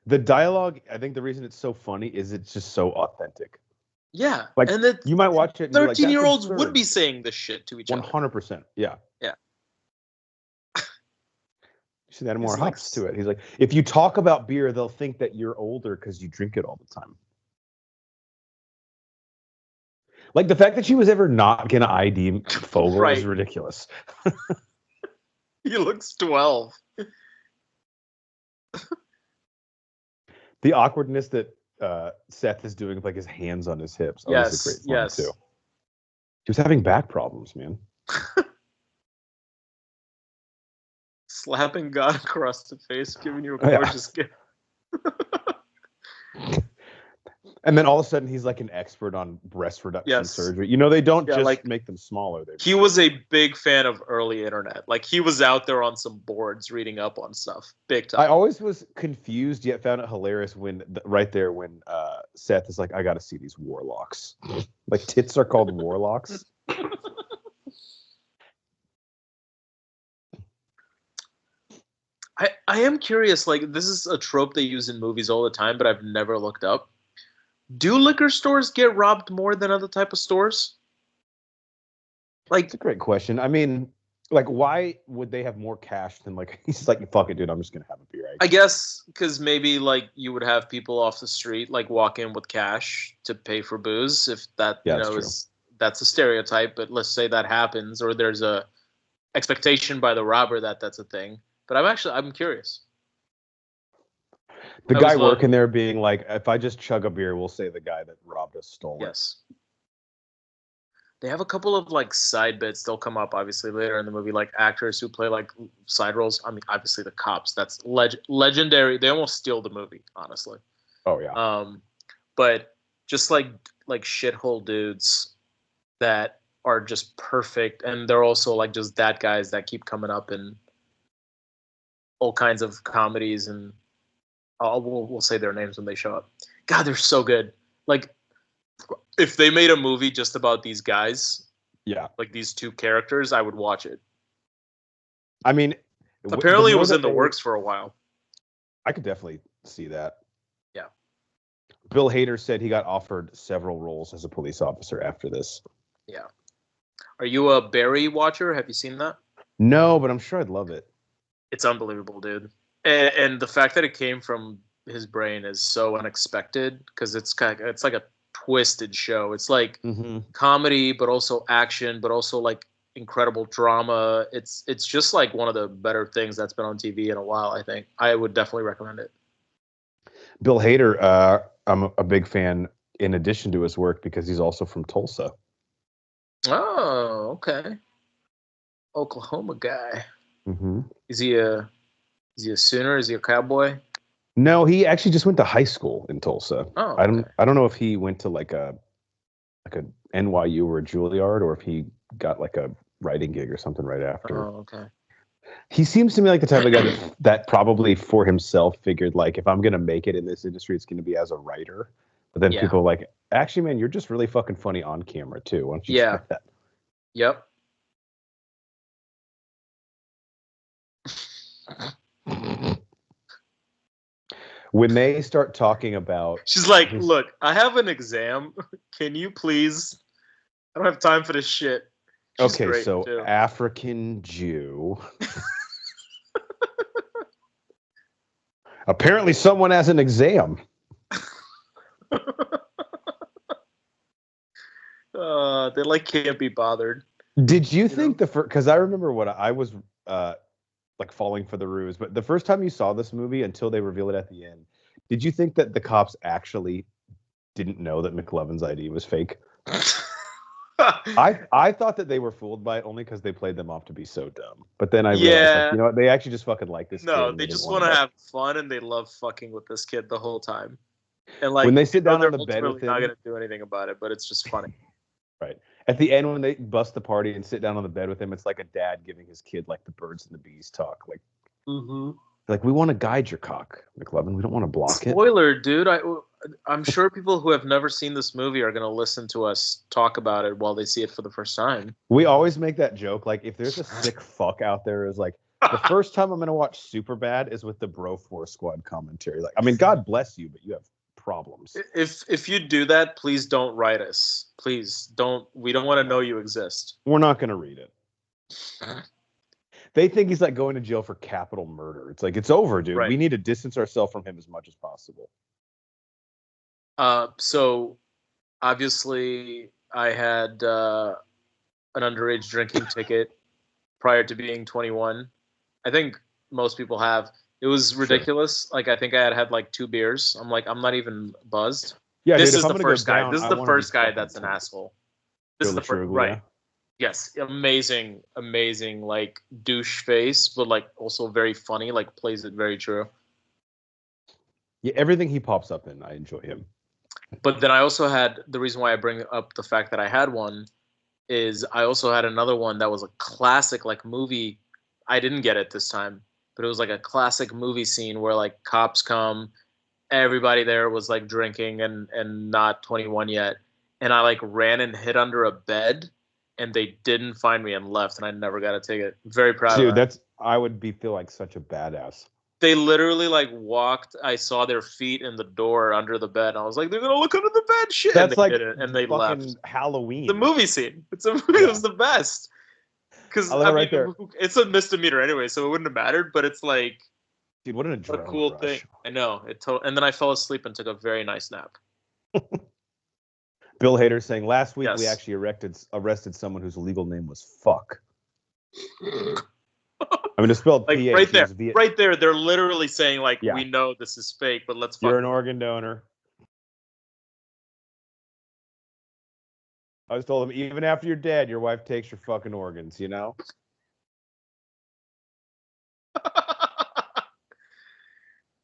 the dialogue. I think the reason it's so funny is it's just so authentic. Yeah, Like and that you might watch it and be like, "That's 13-year-olds would absurd." be saying this shit to each other. 100%. Yeah. Yeah. You should add more It's like, hops to it. He's like, if you talk about beer, they'll think that you're older because you drink it all the time. Like the fact that she was ever not gonna ID Fogel Right. is ridiculous. He looks 12. The awkwardness that Seth is doing with like his hands on his hips. Oh, this is a great line too. He was having back problems, man. Slapping God across the face, giving you a gorgeous gift. And then all of a sudden, he's like an expert on breast reduction surgery. You know, they don't just like, make them smaller. He was a big fan of early internet. Like, he was out there on some boards reading up on stuff. Big time. I always was confused, yet found it hilarious when Seth is like, I got to see these warlocks. Like, tits are called warlocks. I am curious. Like, this is a trope they use in movies all the time, but I've never looked up. Do liquor stores get robbed more than other type of stores? Like, it's a great question. I mean, like, why would they have more cash than like? He's like, fuck it, dude. I'm just gonna have a beer. I guess because maybe like you would have people off the street like walk in with cash to pay for booze. If that that's a stereotype, but let's say that happens, or there's a expectation by the robber that that's a thing. But I'm curious. The guy working there being like, if I just chug a beer, we'll say the guy that robbed us stole it. Yes. They have a couple of like side bits. They'll come up obviously later in the movie, like actors who play like side roles. I mean, obviously the cops. That's legendary. They almost steal the movie, honestly. Oh yeah. But just like shithole dudes that are just perfect, and they're also like just that guys that keep coming up in all kinds of comedies, and we'll say their names when they show up. God, they're so good. Like, if they made a movie just about these guys, like these two characters, I would watch it. I mean, apparently it was in the works for a while. I could definitely see that. Yeah. Bill Hader said he got offered several roles as a police officer after this. Yeah. Are you a Barry watcher? Have you seen that? No, but I'm sure I'd love it. It's unbelievable, dude. And the fact that it came from his brain is so unexpected because it's like a twisted show. It's like comedy, but also action, but also like incredible drama. It's just like one of the better things that's been on TV in a while. I think I would definitely recommend it. Bill Hader, I'm a big fan in addition to his work because he's also from Tulsa. Oh, okay. Oklahoma guy. Mm-hmm. Is he a Sooner? Is he a Cowboy? No, he actually just went to high school in Tulsa. Oh, okay. I don't know if he went to like a NYU or a Juilliard, or if he got like a writing gig or something right after. Oh, okay. He seems to me like the type of guy that probably for himself figured like, if I'm gonna make it in this industry, it's gonna be as a writer. But then people are like, actually, man, you're just really fucking funny on camera too. Why don't you try that? Yep. When they start talking about, she's like, look, I have an exam. Can you please? I don't have time for this shit. She's okay, so too. African Jew. Apparently someone has an exam. They like can't be bothered. Did you think because I remember what I was like falling for the ruse, but the first time you saw this movie until they reveal it at the end, did you think that the cops actually didn't know that McLovin's ID was fake? I thought that they were fooled by it only because they played them off to be so dumb. But then I realized, like, you know what, they actually just fucking like this kid. No, they just want to have fun, and they love fucking with this kid the whole time. And like when they sit down on the bed with him, they're not gonna do anything about it, but it's just funny. Right. At the end, when they bust the party and sit down on the bed with him, it's like a dad giving his kid like the birds and the bees talk. Like, like, we want to guide your cock, McLovin. We don't want to block it. Spoiler, dude. I'm sure people who have never seen this movie are going to listen to us talk about it while they see it for the first time. We always make that joke. Like, if there's a sick fuck out there who's like, The first time I'm going to watch Superbad is with the Bro Force Squad commentary. Like, I mean, God bless you, but you have problems. If you do that, please don't write us. Please don't. We don't want to know you exist. We're not going to read it. They think he's like going to jail for capital murder. It's like, it's over, dude. Right. We need to distance ourselves from him as much as possible. So obviously I had an underage drinking ticket prior to being 21. I think most people have. It was ridiculous. Sure. Like, I think I had like 2 beers. I'm like, I'm not even buzzed. Yeah, this dude, is the first guy. This is the first guy that's an asshole. This is the first, right? Yes, amazing, like douche face, but like also very funny. Like, plays it very true. Yeah, everything he pops up in, I enjoy him. But then I also had, the reason why I bring up the fact that I had one is I also had another one that was a classic like movie. I didn't get it this time, but it was like a classic movie scene where like cops come, everybody there was like drinking and not 21 yet, and I like ran and hid under a bed, and they didn't find me and left, and I never got a ticket. Very proud of that. I would feel like such a badass. They literally like walked. I saw their feet in the door under the bed. And I was like, they're gonna look under the bed, shit. That's like and they left. Halloween. The movie scene. It was the best. Because right there. It's a misdemeanor anyway, so it wouldn't have mattered. But it's like, dude, what an adrenaline cool rush. thing. I know it. And then I fell asleep and took a very nice nap. Bill Hader saying last week we actually arrested someone whose legal name was fuck. I mean, it's spelled like P-H. Right there. They're literally saying like, we know this is fake, but let's. You're an organ donor. I was told him, even after you're dead, your wife takes your fucking organs. You know.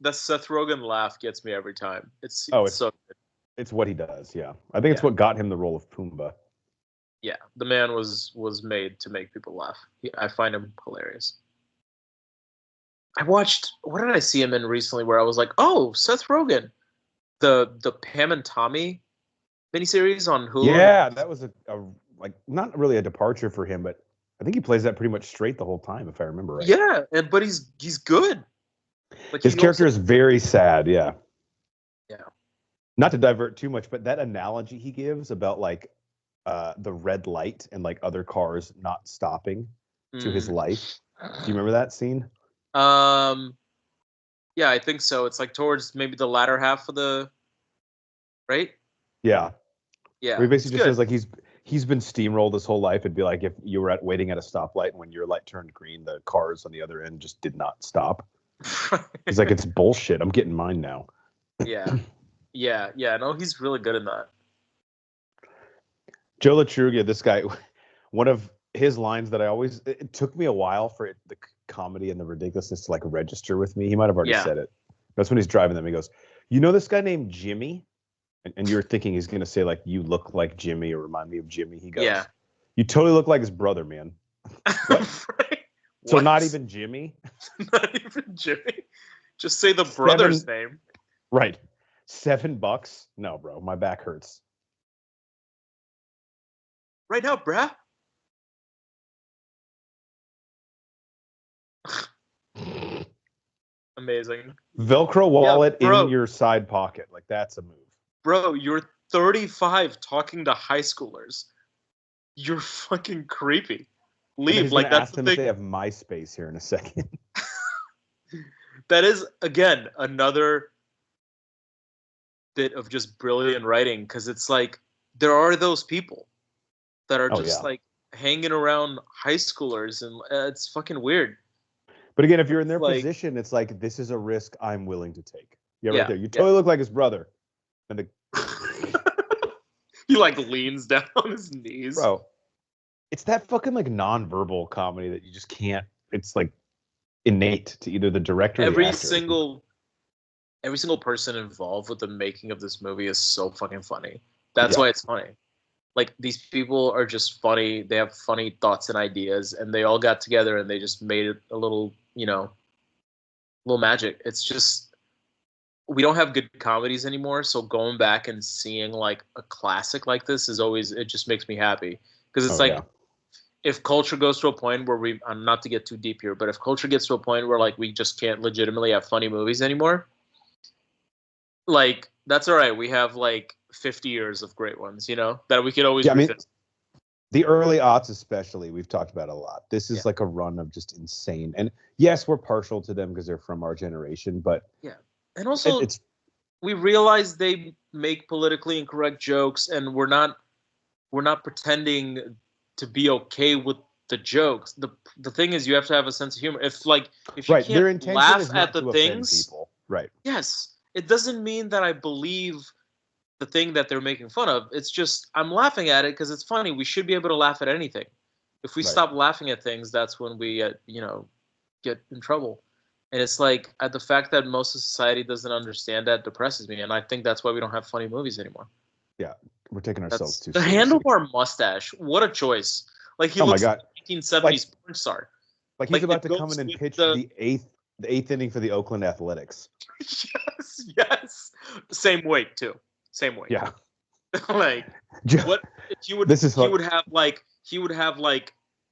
The Seth Rogen laugh gets me every time. It's so good. It's what he does. Yeah, I think it's what got him the role of Pumbaa. Yeah, the man was made to make people laugh. I find him hilarious. I watched, what did I see him in recently where I was like, oh, Seth Rogen. The Pam and Tommy miniseries on Hulu. Yeah, that was a like not really a departure for him, but I think he plays that pretty much straight the whole time, if I remember right. Yeah, but he's good. Like, his character is very sad, yeah. Yeah. Not to divert too much, but that analogy he gives about like the red light and like other cars not stopping to his life. Do you remember that scene? Yeah, I think so. It's like towards maybe the latter half of the, right? Yeah. Yeah. Where he basically just says like he's been steamrolled his whole life. It'd be like if you were waiting at a stoplight and when your light turned green, the cars on the other end just did not stop. He's like, it's bullshit. I'm getting mine now. Yeah. No, he's really good in that. Joe Latruga, this guy, one of his lines that it took me a while for the comedy and the ridiculousness to like register with me. He might have already said it. That's when he's driving them. He goes, you know this guy named Jimmy? And you're thinking he's going to say like, you look like Jimmy or remind me of Jimmy. He goes, you totally look like his brother, man. Right? So not even Jimmy? Not even Jimmy? Just say the brother's name. Right. $7? No, bro. My back hurts. Right now, bruh. Amazing. Velcro wallet in your side pocket. Like, that's a move. Bro, you're 35 talking to high schoolers. You're fucking creepy. Leave. Like, that's the thing. If they have MySpace here in a second. That is, again, another bit of just brilliant writing, because it's like there are those people that are just like hanging around high schoolers, and it's fucking weird. But again, if you're in their position, it's like, this is a risk I'm willing to take. Yeah, right there. You totally look like his brother. And he like leans down on his knees. Bro, it's that fucking like nonverbal comedy that you just can't. It's like innate to either the director or the actor. Every single person involved with the making of this movie is so fucking funny. That's why it's funny. Like, these people are just funny. They have funny thoughts and ideas, and they all got together and they just made it a little, little magic. It's just, we don't have good comedies anymore, so going back and seeing like a classic like this is always, it just makes me happy, because it's if culture goes to a point where not to get too deep here, but if culture gets to a point where like we just can't legitimately have funny movies anymore, like that's all right. We have like 50 years of great ones, that we could always revisit. The early aughts, especially, we've talked about a lot. This is like a run of just insane. And yes, we're partial to them because they're from our generation, but and also we realize they make politically incorrect jokes, and we're not pretending to be okay with the jokes. The thing is, you have to have a sense of humor. If you can't laugh at the things, people. Right? Yes, it doesn't mean that I believe the thing that they're making fun of. It's just I'm laughing at it because it's funny. We should be able to laugh at anything. If we stop laughing at things, that's when we get in trouble. And it's like the fact that most of society doesn't understand that depresses me, and I think that's why we don't have funny movies anymore. Yeah, we're taking ourselves too seriously. The handlebar mustache, what a choice! Like he looks like a 1970s porn star. Like he's about to come in and pitch the eighth inning for the Oakland Athletics. Yes. Same weight too. Same weight. Yeah. Like what he would have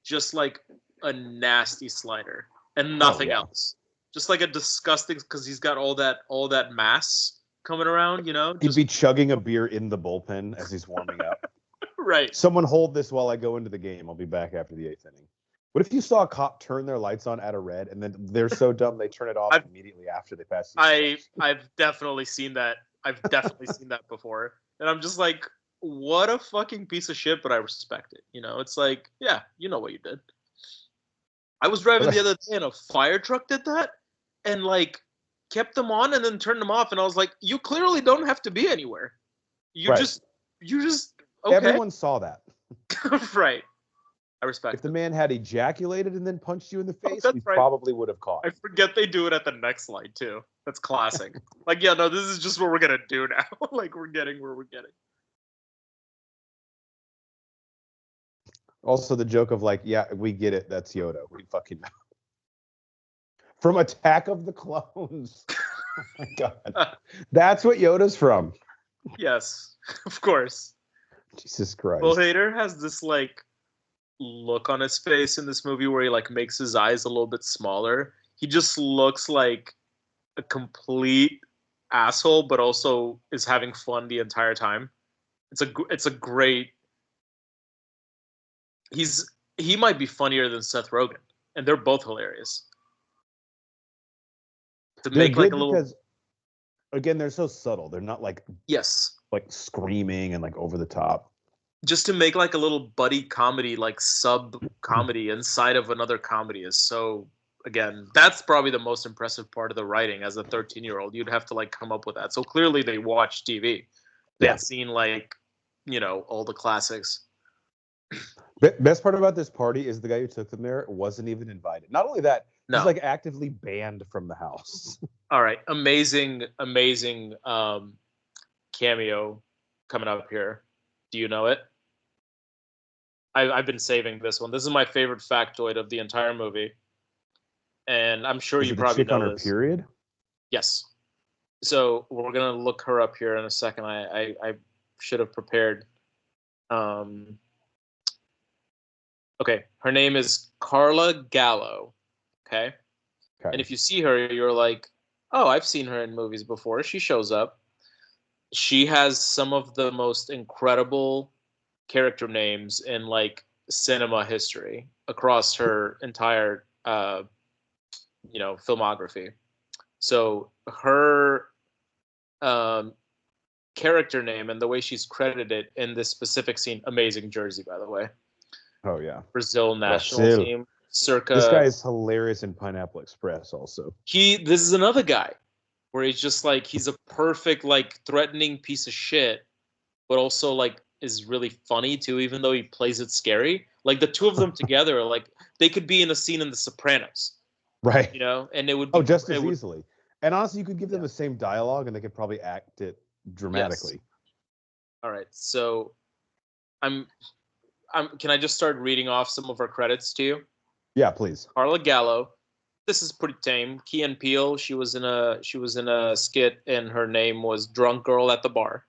just like a nasty slider and nothing else. Just like a disgusting, because he's got all that mass coming around, He'd be chugging a beer in the bullpen as he's warming up. Right. Someone hold this while I go into the game. I'll be back after the 8th inning. What if you saw a cop turn their lights on at a red and then they're so dumb they turn it off immediately after they pass? I've definitely seen that. I've definitely seen that before. And I'm just like, what a fucking piece of shit, but I respect it. It's like, yeah, you know what you did. I was driving the other day and a fire truck did that and like kept them on and then turned them off. And I was like, you clearly don't have to be anywhere. You just okay. Everyone saw that. Right. I respect If the man had ejaculated and then punched you in the face, we right. probably would have caught. I forget they do it at the next light too. That's classic. Like, yeah, no, this is just what we're gonna do now. Like, we're getting where we're getting. Also, the joke of like, yeah, we get it. That's Yoda. We fucking know. From Attack of the Clones. Oh my god, that's what Yoda's from. Yes, of course. Jesus Christ. Bill Hader has this like look on his face in this movie where he like makes his eyes a little bit smaller. He just looks like a complete asshole, but also is having fun the entire time. It's a great. He might be funnier than Seth Rogen, and they're both hilarious. To make like a little. Because, again, they're so subtle. They're not like like screaming and like over the top. Just to make like a little buddy comedy, like sub comedy inside of another comedy is so. Again, that's probably the most impressive part of the writing. As a 13-year-old, you'd have to like come up with that. So clearly, they watch TV. They had seen like, all the classics. Best part about this party is the guy who took them there wasn't even invited. Not only that, he's like actively banned from the house. All right, amazing cameo coming up here. Do you know it? I've been saving this one. This is my favorite factoid of the entire movie, and I'm sure you probably know this. Period? Yes. So we're gonna look her up here in a second. I should have prepared. Okay, her name is Carla Gallo. Okay. And if you see her, you're like, oh, I've seen her in movies before. She shows up. She has some of the most incredible character names in like cinema history across her entire filmography. So her character name and the way she's credited in this specific scene, amazing jersey, by the way. Oh yeah. Brazil national team. Circa. This guy is hilarious in Pineapple Express also. This is another guy where he's just like, he's a perfect, like, threatening piece of shit, but also like is really funny too, even though he plays it scary. Like the two of them together, like they could be in a scene in The Sopranos. Right. And it would be just as easily. And honestly, you could give them the same dialogue and they could probably act it dramatically. Yes. All right. So can I just start reading off some of her credits to you? Yeah, please. Carla Gallo. This is pretty tame. Key and Peele. She was in a skit, and her name was Drunk Girl at the Bar.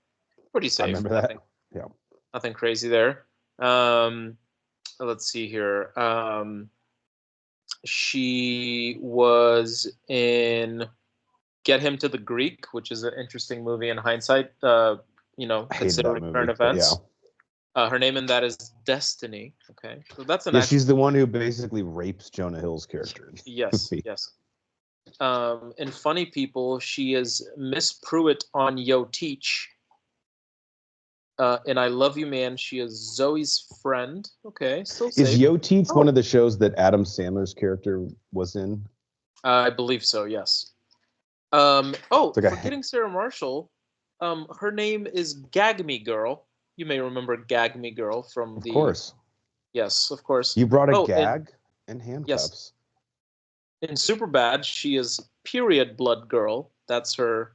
Pretty safe. I remember that. Yeah. Nothing crazy there. let's see here. She was in Get Him to the Greek, which is an interesting movie in hindsight. I hated that Considering current movie, but yeah. events. Her name in that is Destiny. Okay, so that's an Yeah, she's the one who basically rapes Jonah Hill's character. Yes, yes. In Funny People, she is Miss Pruitt on Yo Teach. In I Love You Man, she is Zoe's friend. Okay, still safe. Is Yo Teach one of the shows that Adam Sandler's character was in? I believe so, yes. Forgetting Sarah Marshall, her name is Gag Me Girl. You may remember Gag Me Girl from Of course. Yes, of course. You brought a gag and handcuffs. Yes. In Superbad, she is Period Blood Girl. That's her.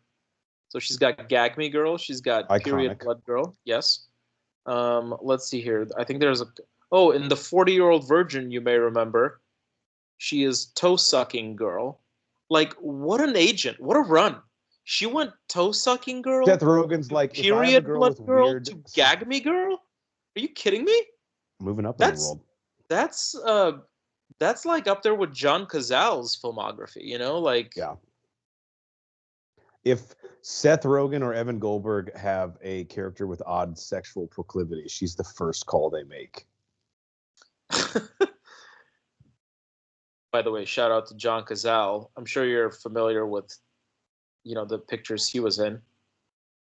So she's got Gag Me Girl. She's got Iconic. Period Blood Girl. Yes. Let's see here. I think there's in the 40-Year-Old Virgin, you may remember, she is Toe Sucking Girl. Like, what an agent. What a run. She went Toe Sucking Girl. Seth Rogen's like, Period if I have a girl Blood with Girl weird... to Gag Me Girl? Are you kidding me? Moving up in the world. That's like up there with John Cazale's filmography, like. Yeah. If Seth Rogen or Evan Goldberg have a character with odd sexual proclivities, she's the first call they make. By the way, shout out to John Cazale. I'm sure you're familiar with, the pictures he was in.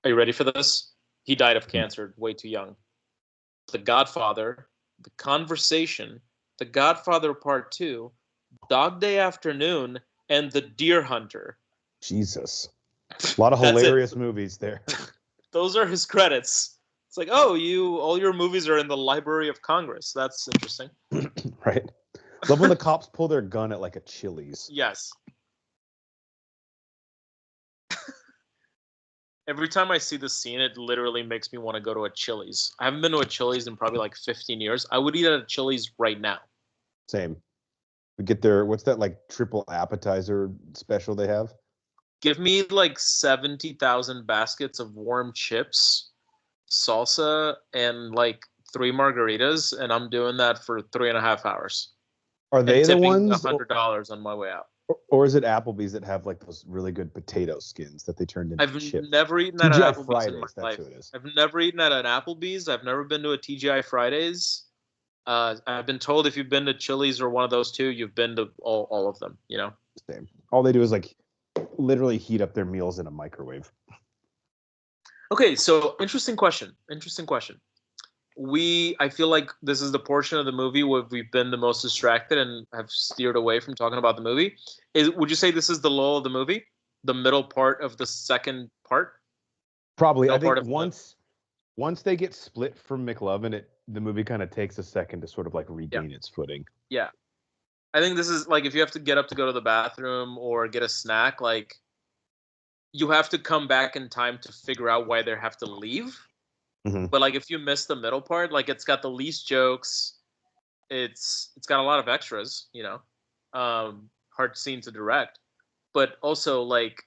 Are you ready for this? He died of cancer way too young. The Godfather, The Conversation, The Godfather Part 2, Dog Day Afternoon, and The Deer Hunter. Jesus. A lot of hilarious movies there. Those are his credits. It's like, all your movies are in the Library of Congress. That's interesting. Right. Love when the cops pull their gun at like a Chili's. Yes. Every time I see this scene, it literally makes me want to go to a Chili's. I haven't been to a Chili's in probably like 15 years. I would eat at a Chili's right now. Same. We get their, what's that like triple appetizer special they have? Give me like 70,000 baskets of warm chips, salsa, and like 3 margaritas, and I'm doing that for 3.5 hours. Are they the ones? $100 on my way out. Or is it Applebee's that have like those really good potato skins that they turned into chips? I've never eaten at an TGI Applebee's Fridays, in my that's life. who it is. I've never eaten at an Applebee's. I've never been to a TGI Fridays. I've been told if you've been to Chili's or one of those two, you've been to all of them. Same. All they do is like literally heat up their meals in a microwave. Okay, so interesting question. I feel like this is the portion of the movie where we've been the most distracted and have steered away from talking about the movie. Would you say this is the lull of the movie? The middle part of the second part? Probably. I think once they get split from McLovin, the movie kind of takes a second to sort of like regain its footing. Yeah. I think this is like if you have to get up to go to the bathroom or get a snack, like you have to come back in time to figure out why they have to leave. Mm-hmm. But like if you miss the middle part, like it's got the least jokes, it's got a lot of extras, hard scene to direct, but also like,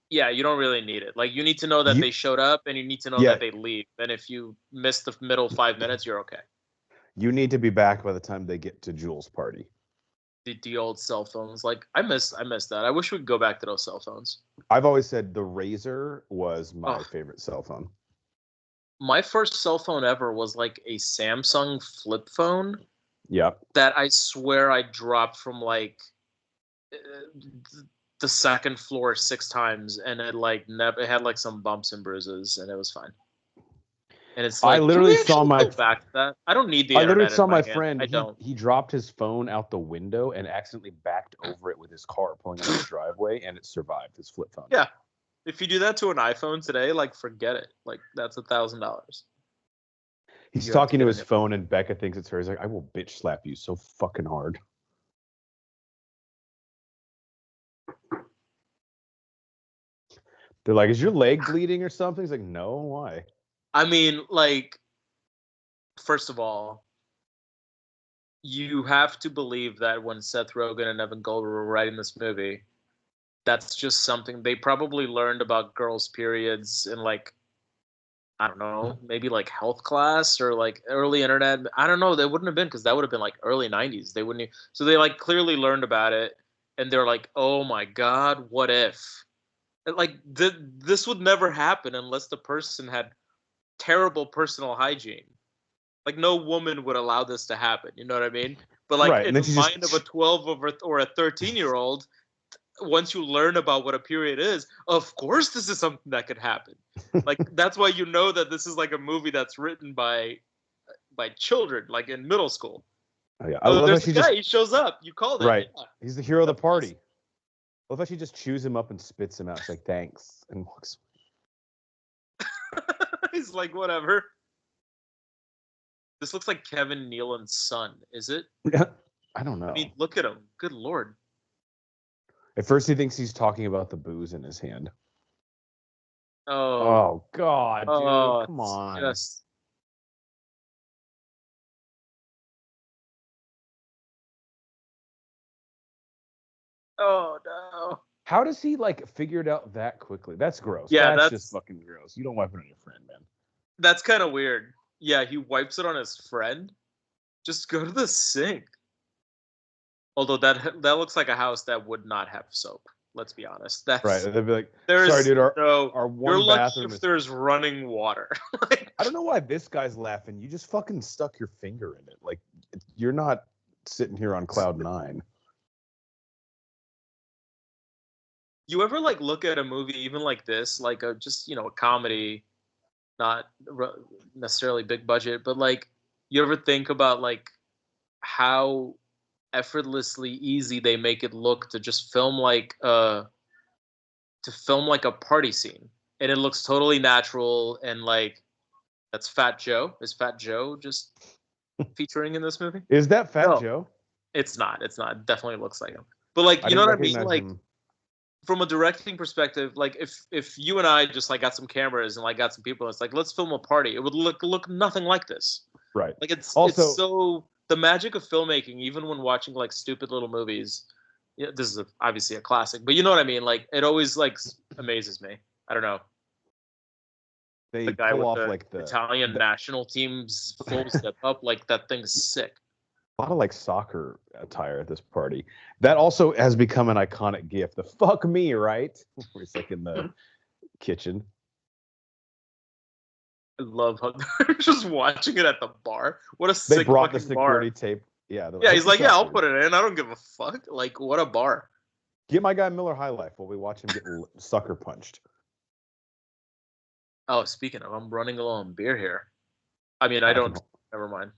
yeah, you don't really need it. Like you need to know that they showed up and you need to know that they leave. And if you miss the middle 5 minutes, you're okay. You need to be back by the time they get to Jules' party. The old cell phones, like I miss that. I wish we could go back to those cell phones. I've always said the Razr was my favorite cell phone. My first cell phone ever was like a Samsung flip phone. Yep. That I swear I dropped from like the second floor 6 times, and it like it had like some bumps and bruises, and it was fine. And it's like, I literally saw go back to that. I don't need the internet. I literally saw my hand. friend. I don't. He dropped his phone out the window and accidentally backed over it with his car pulling out the driveway, and it survived his flip phone. Yeah. If you do that to an iPhone today, like forget it. Like that's $1,000. He's talking to his phone, and Becca thinks it's her. He's like, "I will bitch slap you so fucking hard." They're like, "Is your leg bleeding or something?" He's like, "No, why?" I mean, like, first of all, you have to believe that when Seth Rogen and Evan Goldberg were writing this movie, that's just something they probably learned about girls' periods in like I don't know, maybe like health class or like early internet. I don't know. They wouldn't have been because that would have been like early 90s. They wouldn't. So they like clearly learned about it and they're like, oh my God, what if? Like this would never happen unless the person had terrible personal hygiene. Like no woman would allow this to happen. You know what I mean? But like Right, in and then the she mind of a just 12 or a 13-year-old, once you learn about what a period is, of course this is something that could happen. Like that's why you know that this is like a movie that's written by children, like in middle school. oh, yeah. I So love how there's a she guy, just he shows up. You called it. right. Yeah. He's the hero of the That's party. awesome. I love how she just chews him up and spits him out. She's like, thanks, and walks. He's like, whatever. This looks like Kevin Nealon's son, is it? I don't know. I mean, look at him. Good Lord. At first, he thinks he's talking about the booze in his hand. Oh, Oh God, oh, dude, come it's on. just. Oh no. How does he like figure it out that quickly? That's gross. Yeah, That's just fucking gross. You don't wipe it on your friend, man. that's kind of weird. Yeah, he wipes it on his friend. Just go to the sink. Although that looks like a house that would not have soap. Let's be honest. Right? That's They'd be like, there's "Sorry, dude, our no. our You're one lucky bathroom if is." there's running water. Like, I don't know why this guy's laughing. You just fucking stuck your finger in it. Like you're not sitting here on cloud nine. you ever like look at a movie even like this, like a just a comedy, not necessarily big budget, but like you ever think about like how effortlessly easy they make it look to just film like a party scene, and it looks totally natural and like that's Fat Joe. Is Fat Joe just featuring in this movie? Is that Fat No, Joe? it's not. It's not. It definitely looks like him. But like, I you know didn't what I mean? recognize Like him. from a directing perspective, like if you and I just like got some cameras and like got some people, and it's like let's film a party. It would look nothing like this. Right. Like Also, it's so the magic of filmmaking, even when watching like stupid little movies. Yeah, this is obviously a classic, but you know what I mean. Like it always like amazes me. I don't know. they The guy pull with off the like Italian national team's full step up, like that thing's sick. a lot of like soccer attire at this party. That also has become an iconic gif. The fuck me, right? Where it's like in the kitchen. I love how they're just watching it at the bar. What a They sick brought the fucking bar. security tape. Yeah. Yeah, he's like, yeah, I'll dude. put it in. I don't give a fuck. Like, what a bar. Get my guy Miller High Life while we watch him get sucker punched. Oh, speaking of, I'm running low on beer here. I mean, I don't. Never mind.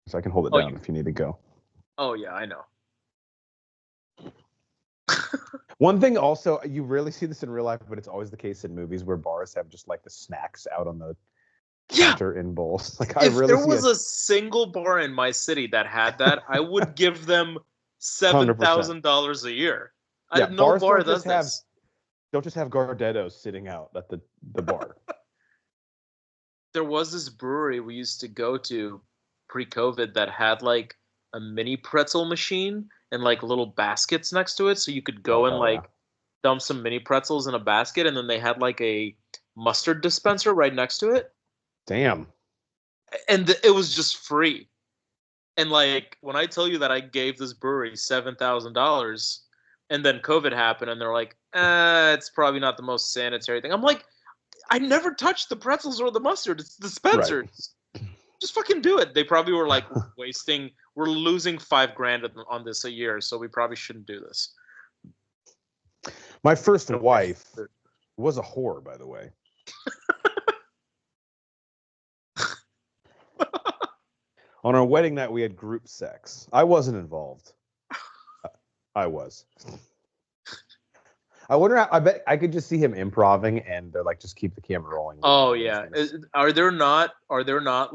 So I can hold it Oh, down if you need to go. Oh yeah, I know. One thing also, you rarely see this in real life, but it's always the case in movies where bars have just like the snacks out on the counter in bowls. Like I If really there see was a single bar in my city that had that, I would give them $7,000 a year. Yeah, No bars bar don't does just have this. don't just have Gardettos sitting out at the bar. There was this brewery we used to go to pre-COVID that had like a mini pretzel machine and like little baskets next to it, so you could go and hell yeah. like dump some mini pretzels in a basket, and then they had like a mustard dispenser right next to it, Damn. and it was just free. And like when I tell you that I gave this brewery $7,000, and then COVID happened, and they're like, it's probably not the most sanitary thing. I'm like, I never touched the pretzels or the mustard. It's dispensers. Right. Just fucking do it. They probably were like we're losing $5,000 on this a year, so we probably shouldn't do this. My first wife was a whore, by the way. On our wedding night, we had group sex. I wasn't involved. I was. I wonder. I bet I could just see him improving, and they're like, just keep the camera rolling. Oh yeah. Are there not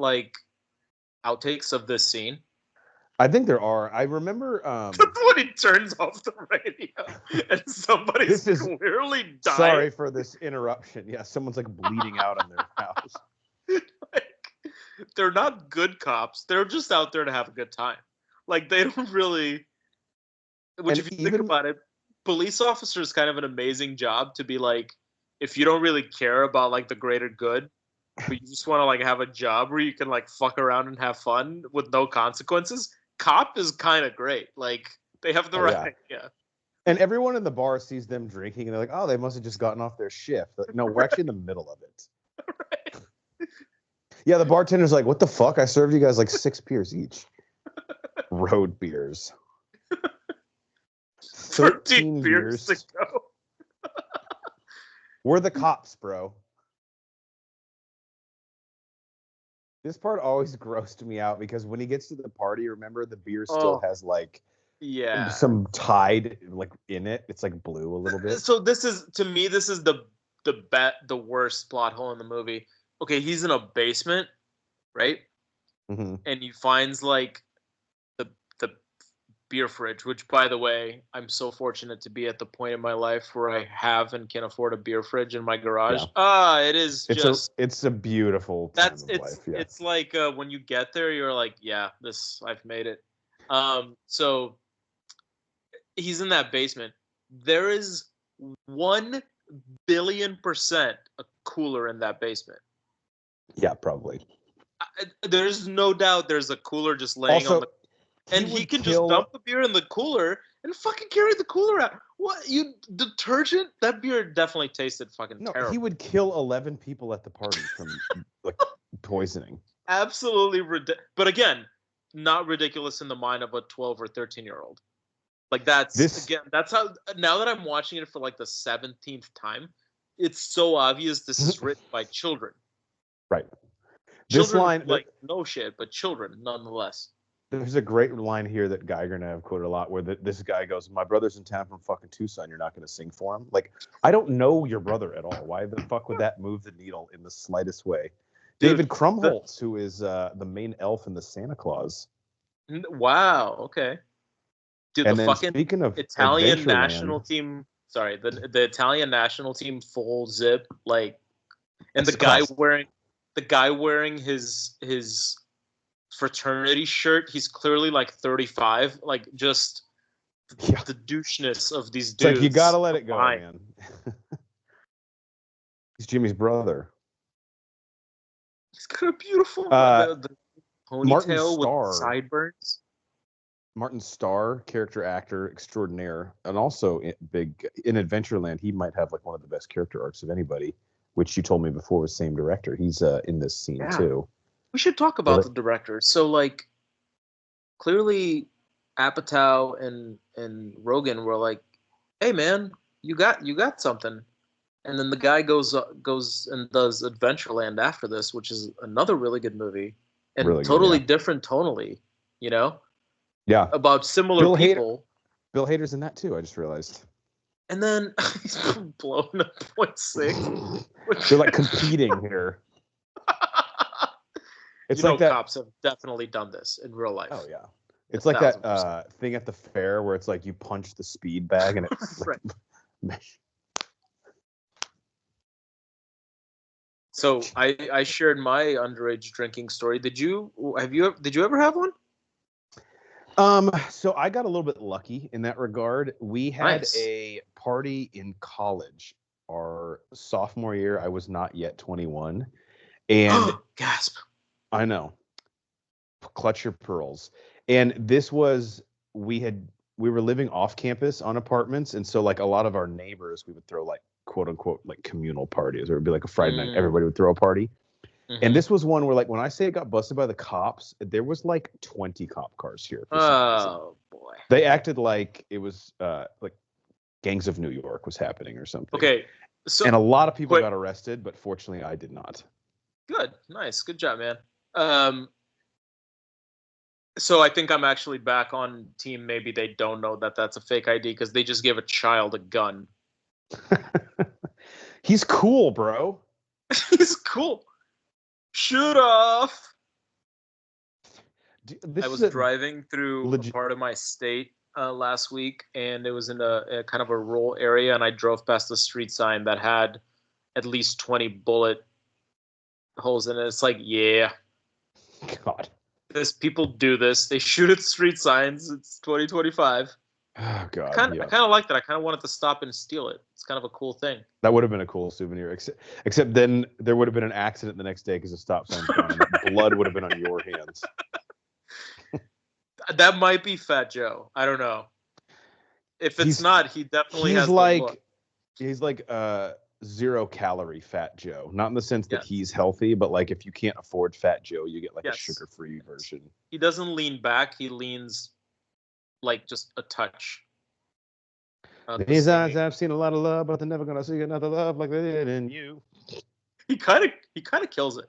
like outtakes of this scene? I think there are. I remember when he turns off the radio and somebody's clearly dying. Sorry for this interruption. Yeah, someone's like bleeding out in their house. Like, they're not good cops. They're just out there to have a good time. Like they don't really. Which, if you think about it, police officer is kind of an amazing job to be like. If you don't really care about like the greater good, but you just want to like have a job where you can like fuck around and have fun with no consequences, cop is kind of great. Like they have the right idea. And everyone in the bar sees them drinking, and they're like, "Oh, they must have just gotten off their shift." Like, no, we're actually in the middle of it. Right. Yeah, the bartender's like, "What the fuck? I served you guys like 6 beers each." Road beers. 13 beers to go. We're the cops, bro. This part always grossed me out because when he gets to the party, remember the beer still has like some Tide like in it. It's like blue a little bit. So this is the worst plot hole in the movie. Okay, he's in a basement, right? Mm-hmm. And he finds like the beer fridge, which by the way, I'm so fortunate to be at the point in my life where I have and can afford a beer fridge in my garage. Yeah. It's a beautiful time of life. Yeah. It's like when you get there, you're like, yeah, I've made it. So he's in that basement. There is 1 billion% a cooler in that basement. Yeah, probably. There's no doubt there's a cooler just laying on the... And he can just dump the beer in the cooler and fucking carry the cooler out. What? Detergent? That beer definitely tasted fucking terrible. He would kill 11 people at the party from like poisoning. Absolutely ridiculous. But again, not ridiculous in the mind of a 12 or 13-year-old. Like that's how, now that I'm watching it for like the 17th time, it's so obvious this is written by children. Right. Children, this line, like no shit, but children nonetheless. There's a great line here that Geiger and I have quoted a lot where this guy goes, "My brother's in town from fucking Tucson. You're not going to sing for him." Like, I don't know your brother at all. Why the fuck would that move the needle in the slightest way? Dude, David Krumholtz, who is the main elf in the Santa Claus. Wow. Okay. Dude, and the fucking speaking of Italian national team. Sorry, the Italian national team full zip, like, and the guy wearing his fraternity shirt, he's clearly like 35, like just the doucheness of these dudes. It's like, you gotta let it go, man. He's Jimmy's brother. He's got a beautiful the ponytail with sideburns. Martin Starr, character actor extraordinaire, and also big in Adventureland. He might have like one of the best character arcs of anybody, which you told me before was same director. He's in this scene too. We should talk about the director. So, like, clearly, Apatow and Rogen were like, "Hey, man, you got something," and then the guy goes and does Adventureland after this, which is another really good movie and really totally different tonally, you know. Yeah, about similar people. Bill Hader's in that too. I just realized. And then he's blown a 0.6. They're like competing here. It's like that. Cops have definitely done this in real life. Oh yeah, it's like that thing at the fair where it's like you punch the speed bag and it's right. So I shared my underage drinking story. Did you ever have one? So I got a little bit lucky in that regard. We had a party in college our sophomore year. I was not yet 21, and gasp. I know. Clutch your pearls. And this was we were living off campus on apartments, and so like a lot of our neighbors, we would throw like quote unquote like communal parties, or it would be like a Friday night, everybody would throw a party. Mm-hmm. And this was one where, like, when I say it got busted by the cops, there was like 20 cop cars here. Oh boy! They acted like it was like Gangs of New York was happening or something. Okay, and a lot of people got arrested, but fortunately, I did not. Good, nice, good job, man. So I think I'm actually back on team. Maybe they don't know that that's a fake ID because they just gave a child a gun. He's cool, bro. He's cool. Shoot off. I was driving through a part of my state last week, and it was in a kind of a rural area, and I drove past a street sign that had at least 20 bullet holes in it. It's like, yeah. God. People do this. They shoot at street signs. It's 2025. Oh I God, kind yeah. of liked it. I kind of wanted to stop and steal it. It's kind of a cool thing. That would have been a cool souvenir. Except then there would have been an accident the next day because the stop sign's gone, and that blood would have been on your hands. That might be Fat Joe. I don't know. If it's not, he definitely He's has the look. he's like 0-calorie Fat Joe. Not in the sense that Yes. he's healthy, but like if you can't afford Fat Joe, you get like a Yes. sugar-free version. He doesn't lean back. He leans like just a touch. These eyes, I've seen a lot of love, but they're never gonna see another love like they did in you. He kind of kills it.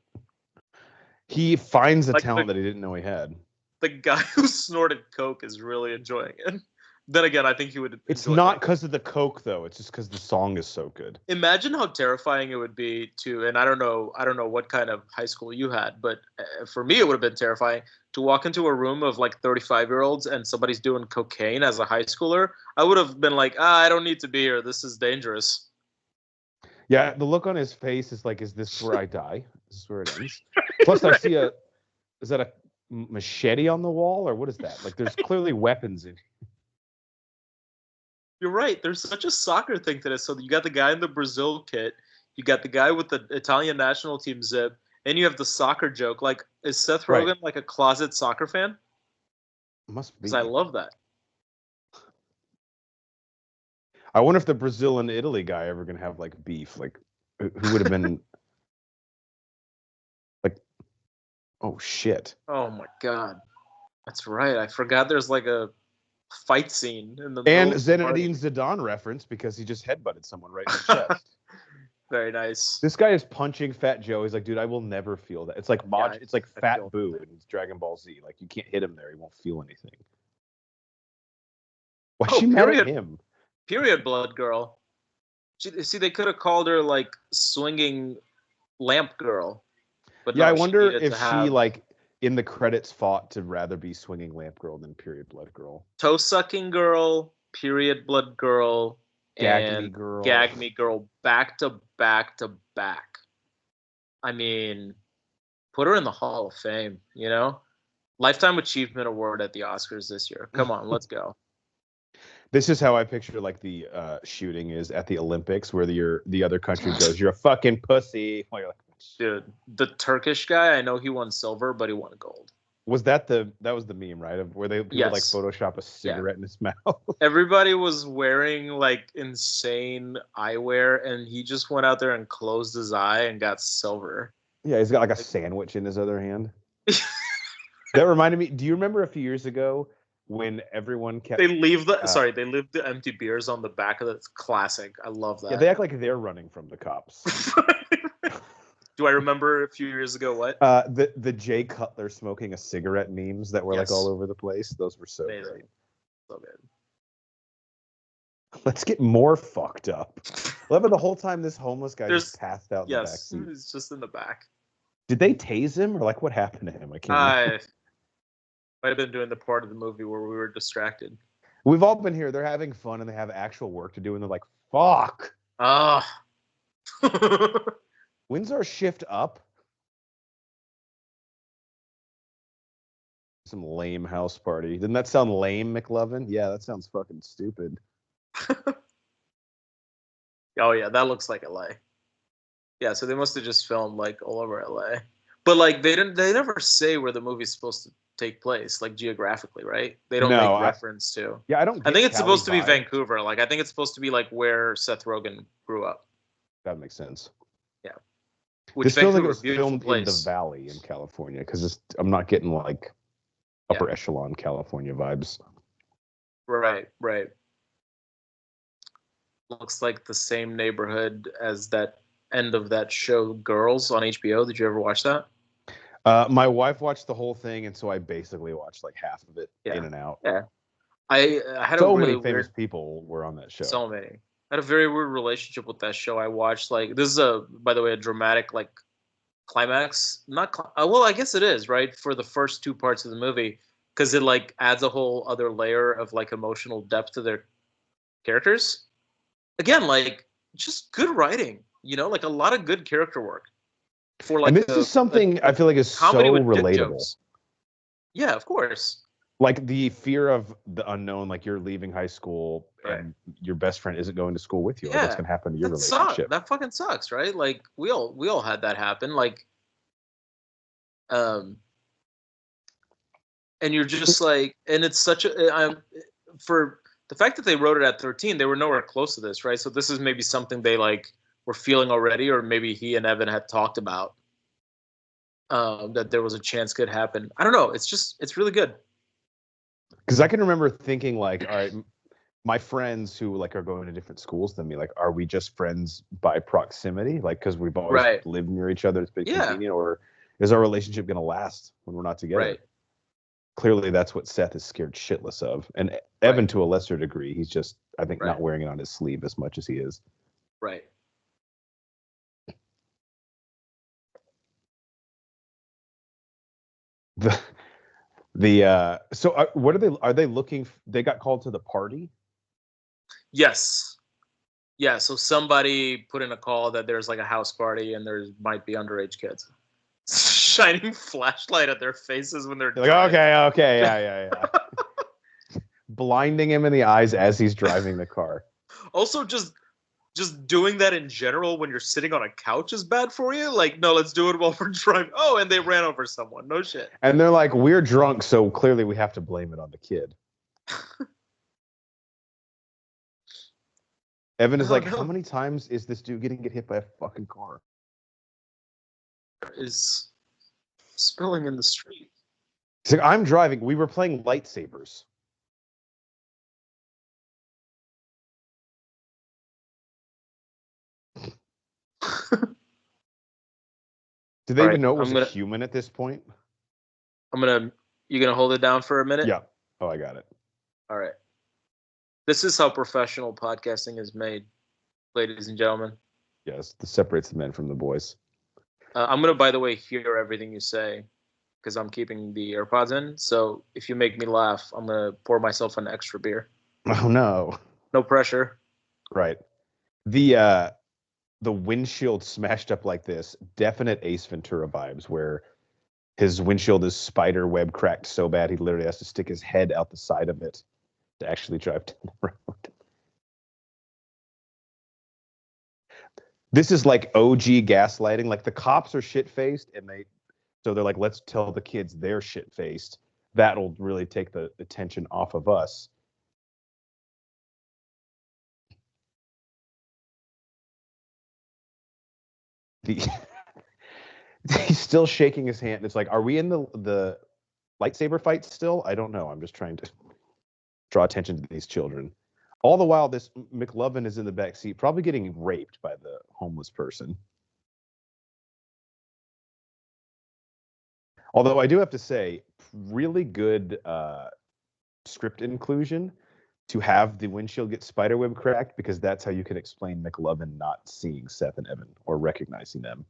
He finds a Like talent that he didn't know he had. The guy who snorted coke is really enjoying it. Then again, I think he would. It's not because of the coke though. It's just because the song is so good. Imagine how terrifying it would be to, and I don't know what kind of high school you had, but for me it would have been terrifying to walk into a room of like 35-year-olds and somebody's doing cocaine as a high schooler. I would have been like, I don't need to be here. This is dangerous. Yeah, the look on his face is like, is this where I die? Is this where it ends? Plus, I see is that a machete on the wall or what is that? Like, there's clearly weapons in. You're right. There's such a soccer thing to this. So you got the guy in the Brazil kit, you got the guy with the Italian national team zip, and you have the soccer joke. Like, is Seth Rogen like a closet soccer fan? Must be. Because I love that. I wonder if the Brazil and Italy guy ever gonna have like beef. Like, who would have been like? Oh shit! Oh my god, that's right. I forgot. There's like a fight scene in the and Zinedine Zidane reference because he just headbutted someone right in the chest. Very nice. This guy is punching Fat Joe. He's like, dude, I will never feel that. It's like it's like Fat Boo in Dragon Ball Z. Like you can't hit him there; he won't feel anything. Why she mad at him? Period, blood girl. See, they could have called her like swinging lamp girl. But yeah, no, I wonder if she like in the credits fought to rather be swinging lamp girl than period blood girl. Toe sucking girl, period blood girl, gag me girl, back to back to back. I mean, put her in the Hall of Fame. You know, Lifetime Achievement Award at the Oscars this year. Come on, let's go. This is how I picture like the shooting is at the Olympics, where the other country goes, "You're a fucking pussy." Well, you're like, dude, the Turkish guy, I know he won silver, but he won gold. Was that was the meme, right? Of where people like Photoshop a cigarette in his mouth. Everybody was wearing like insane eyewear, and he just went out there and closed his eye and got silver. Yeah, he's got like a sandwich in his other hand. That reminded me. Do you remember a few years ago when everyone kept they leave the empty beers on the back of the classic. I love that. Yeah, they act like they're running from the cops. Do I remember a few years ago what? The Jay Cutler smoking a cigarette memes that were like all over the place. Those were so great. So good. Let's get more fucked up. Love it the whole time this homeless guy just passed out in the back seat. Yes, he's just in the back. Did they tase him or like what happened to him? I can't remember. Might have been doing the part of the movie where we were distracted. We've all been here. They're having fun and they have actual work to do and they're like, fuck. When's our shift up? Some lame house party. Didn't that sound lame, McLovin? Yeah, that sounds fucking stupid. Oh yeah, that looks like LA. Yeah, so they must have just filmed like all over LA. But like they never say where the movie's supposed to take place, like geographically, right? They don't make reference to. Yeah, I think it's supposed to be Vancouver. Like I think it's supposed to be like where Seth Rogen grew up. That makes sense. Yeah. This feels like it was filmed in the Valley in California because I'm not getting like upper echelon California vibes. Right. Looks like the same neighborhood as that end of that show Girls on HBO. Did you ever watch that? My wife watched the whole thing, and so I basically watched like half of it in and out. Yeah. I had so many famous people were on that show. So many. I had a very weird relationship with that show. I watched like this is by the way, a dramatic like climax. Well, I guess it is right for the first two parts of the movie because it like adds a whole other layer of like emotional depth to their characters. Again, like just good writing. You know, like a lot of good character work. For like, and this is something I feel like is so relatable. Yeah, of course. Like the fear of the unknown, like you're leaving high school Right. and your best friend isn't going to school with you. Like what's Yeah, going to happen to your that sucks. relationship? That fucking sucks, right? Like we all had that happen. Like, um, and you're just like, and it's such a for the fact that they wrote it at 13, they were nowhere close to this, right? So this is maybe something they like were feeling already, or maybe he and Evan had talked about that there was a chance could happen. I don't know. It's really good. Because I can remember thinking like, all right, my friends who like are going to different schools than me, like, are we just friends by proximity? Like, because we've always Right. lived near each other, it's been Yeah. convenient, or is our relationship going to last when we're not together? Right. Clearly, that's what Seth is scared shitless of, and Evan Right. to a lesser degree. He's just, I think, Right. not wearing it on his sleeve as much as he is. Right. The so what are they looking? They got called to the party. Yes. Yeah. So somebody put in a call that there's like a house party and there might be underage kids. Shining flashlight at their faces when they're You're like, okay, yeah. Blinding him in the eyes as he's driving the car. Also, just doing that in general when you're sitting on a couch is bad for you. Like, no, let's do it while we're driving. Oh, and they ran over someone. No shit. And they're like, we're drunk, so clearly we have to blame it on the kid. Evan is Oh like, how no, many times is this dude get hit by a fucking car? is spilling in the street. He's like, I'm driving. We were playing lightsabers. Did they All even right, know it was a human at this point? You gonna hold it down for a minute? Yeah. Oh, I got it. All right. This is how professional podcasting is made, ladies and gentlemen. Yes, this separates the men from the boys. I'm gonna, by the way, hear everything you say because I'm keeping the AirPods in. So if you make me laugh, I'm gonna pour myself an extra beer. Oh no. No pressure. Right. The windshield smashed up like this, definite Ace Ventura vibes, where his windshield is spider web cracked so bad he literally has to stick his head out the side of it to actually drive down the road. This is like OG gaslighting. Like the cops are shit faced, and they're like, let's tell the kids they're shit faced. That'll really take the attention off of us. The he's still shaking his hand. It's like, are we in the lightsaber fight still? I don't know. I'm just trying to draw attention to these children. All the while, this McLovin is in the back seat, probably getting raped by the homeless person. Although I do have to say, really good script inclusion to have the windshield get spiderweb cracked, because that's how you can explain McLovin not seeing Seth and Evan or recognizing them.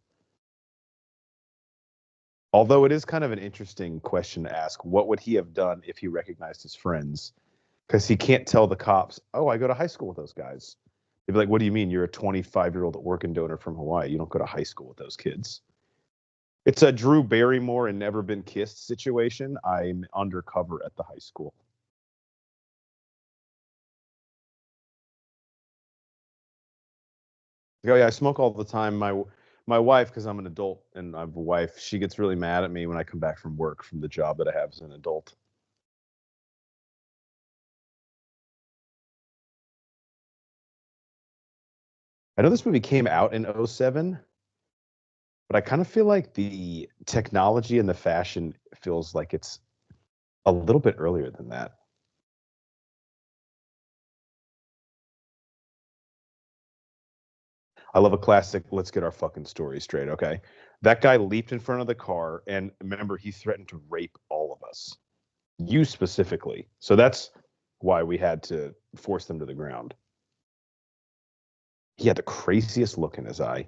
Although it is kind of an interesting question to ask, what would he have done if he recognized his friends? Because he can't tell the cops, oh, I go to high school with those guys. They'd be like, what do you mean? You're a 25-year-old organ donor from Hawaii. You don't go to high school with those kids. It's a Drew Barrymore and Never Been Kissed situation. I'm undercover at the high school. Oh yeah, I smoke all the time. My wife, because I'm an adult and I have a wife, she gets really mad at me when I come back from work from the job that I have as an adult. I know this movie came out in '07, but I kind of feel like the technology and the fashion feels like it's a little bit earlier than that. I love a classic. Let's get our fucking story straight, okay? That guy leaped in front of the car, and remember, he threatened to rape all of us, you specifically. So that's why we had to force them to the ground. He had the craziest look in his eye.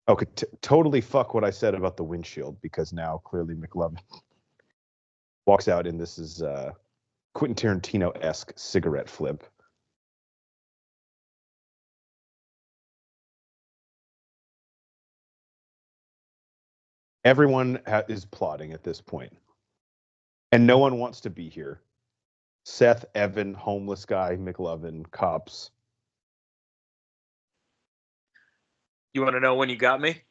Okay, totally fuck what I said about the windshield, because now clearly McLovin walks out and this is Quentin Tarantino-esque cigarette flip. Everyone is plotting at this point, and no one wants to be here. Seth, Evan, homeless guy, McLovin, cops. You want to know when you got me?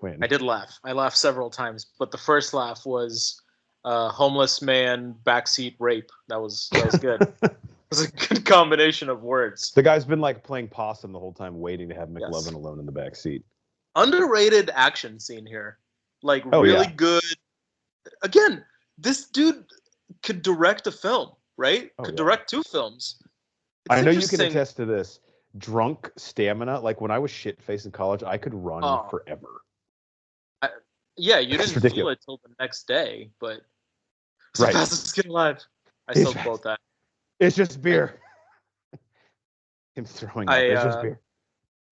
When? I did laugh. I laughed several times, but the first laugh was homeless man backseat rape. That was good. It was a good combination of words. The guy's been like playing possum the whole time, waiting to have McLovin Yes. alone in the back seat. Underrated action scene here, like really good. Again, this dude could direct a film, right? Could direct 2 films. It's I know you can attest to this. Drunk stamina, like when I was shit-faced in college, I could run forever. You didn't feel it till the next day, but it's the fastest kid alive. I still quote that. It's just beer. Him throwing up. It's just beer.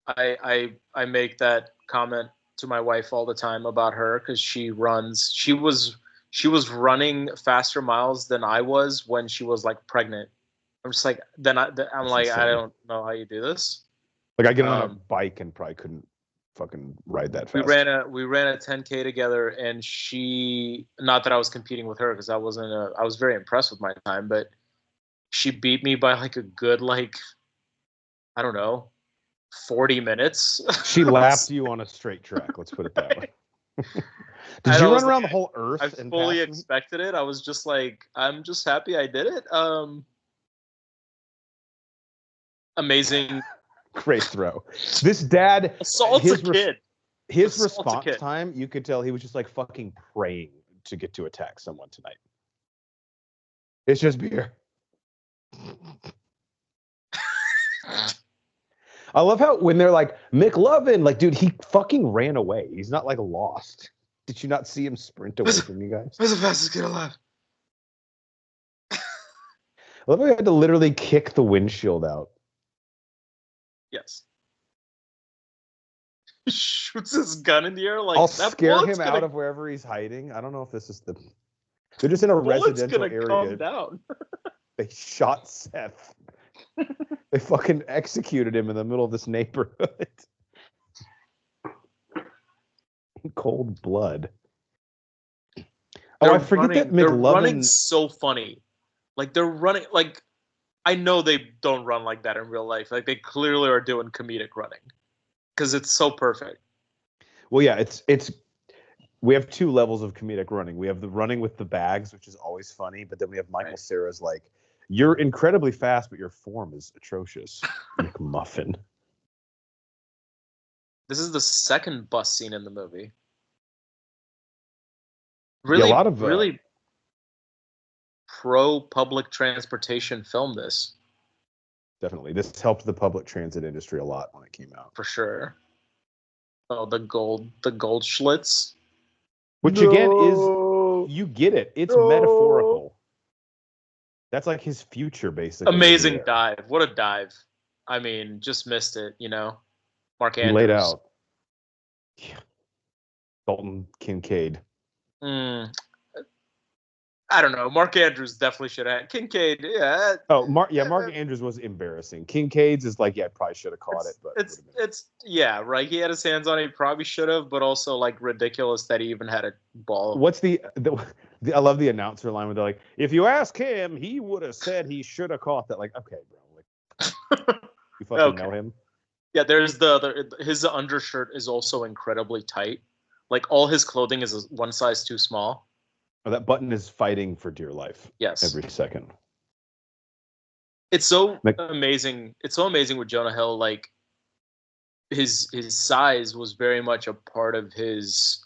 I make that comment to my wife all the time about her because she runs. She was running faster miles than I was when she was like pregnant. I'm just like I'm like insane. I don't know how you do this. Like I get on a bike and probably couldn't fucking ride that fast. We ran a 10K together, and she, not that I was competing with her because I was very impressed with my time, but she beat me by like a good I don't know, 40 minutes. She lapped you on a straight track. Let's put it that way. Did you run around the whole earth? I fully expected it. I was just like, I'm just happy I did it. Amazing. Great throw. This dad assaults a kid. His response time, you could tell he was just like fucking praying to get to attack someone tonight. It's just beer. I love how when they're like, McLovin, like, dude, he fucking ran away. He's not like lost. Did you not see him sprint away from you guys? Where's the fastest kid alive? I love how he had to literally kick the windshield out. Yes. He shoots his gun in the air like I'll scare him out of wherever he's hiding. I don't know if this is the. They're just in a residential area. Calm down. They shot Seth. They fucking executed him in the middle of this neighborhood. In cold blood. I forget that McLovin. They're running so funny. Like they're running like. I know they don't run like that in real life. Like they clearly are doing comedic running because it's so perfect. Well, yeah, it's. We have 2 levels of comedic running. We have the running with the bags, which is always funny, but then we have Michael Cera's like, "You're incredibly fast, but your form is atrocious." McMuffin. This is the second bus scene in the movie. Really, a lot of really pro public transportation film. This definitely this helped the public transit industry a lot when it came out. For sure. Oh, the gold Schlitz. Which again is, you get it. It's metaphorical. That's like his future, basically. Amazing dive. What a dive. I mean, just missed it, you know? Mark Andrews. He laid out. Yeah. Dalton Kincaid. I don't know. Mark Andrews definitely should have. Kincaid, yeah. Oh, Mark Andrews was embarrassing. Kincaid's is like, yeah, I probably should have caught it, but it's yeah, right. He had his hands on it. He probably should have, but also like ridiculous that he even had a ball. What's the I love the announcer line where they're like, if you ask him, he would have said he should have caught that. Like, okay, bro, like you fucking know him. Yeah, there's his undershirt is also incredibly tight. Like all his clothing is one size too small. Oh, that button is fighting for dear life. Yes. Every second. It's so amazing. It's so amazing with Jonah Hill. Like his size was very much a part of his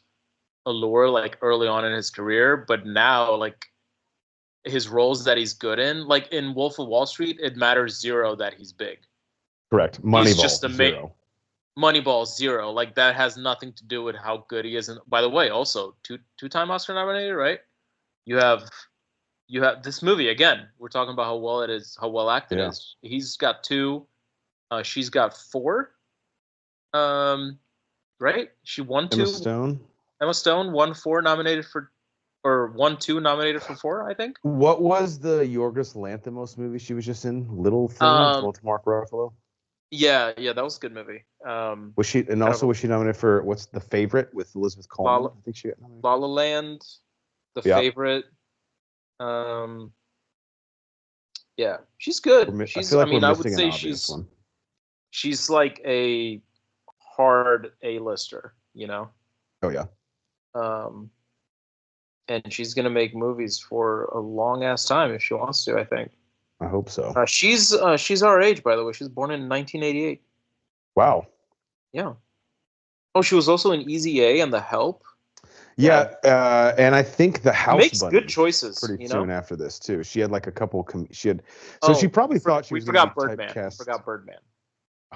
allure, like early on in his career. But now, like his roles that he's good in, like in Wolf of Wall Street, it matters zero that he's big. Correct. Moneyball, zero. Moneyball, zero. Like that has nothing to do with how good he is. And by the way, also two-time Oscar nominated, right? You have this movie again. We're talking about how well it is, how well acted it is. He's got 2. She's got 4. Right? She won 2. Emma Stone won 4, nominated for, or won 2, nominated for 4. I think. What was the Yorgos Lanthimos movie she was just in? Little Things with Mark Ruffalo. Yeah, that was a good movie. Was she, and Kind also of was she nominated for what's The Favorite with Elizabeth La Colman? La, I think she got nominated. La La Land, The Yep. Favorite. Um, yeah, she's good. I She's, feel I like we're mean, I would missing an say obvious one. she's like a hard A-lister, you know. Oh yeah. Um, and she's gonna make movies for a long ass time if she wants to. I think. I hope so. She's our age, by the way. She's born in 1988. Wow. Yeah. Oh, she was also in Easy A and The Help. Yeah, and I think The House Makes good Bunny choices, pretty you know. soon after this too. She had like a couple. She had, so she Oh, probably thought she we was going to forgot be Birdman. We typecast. forgot Birdman.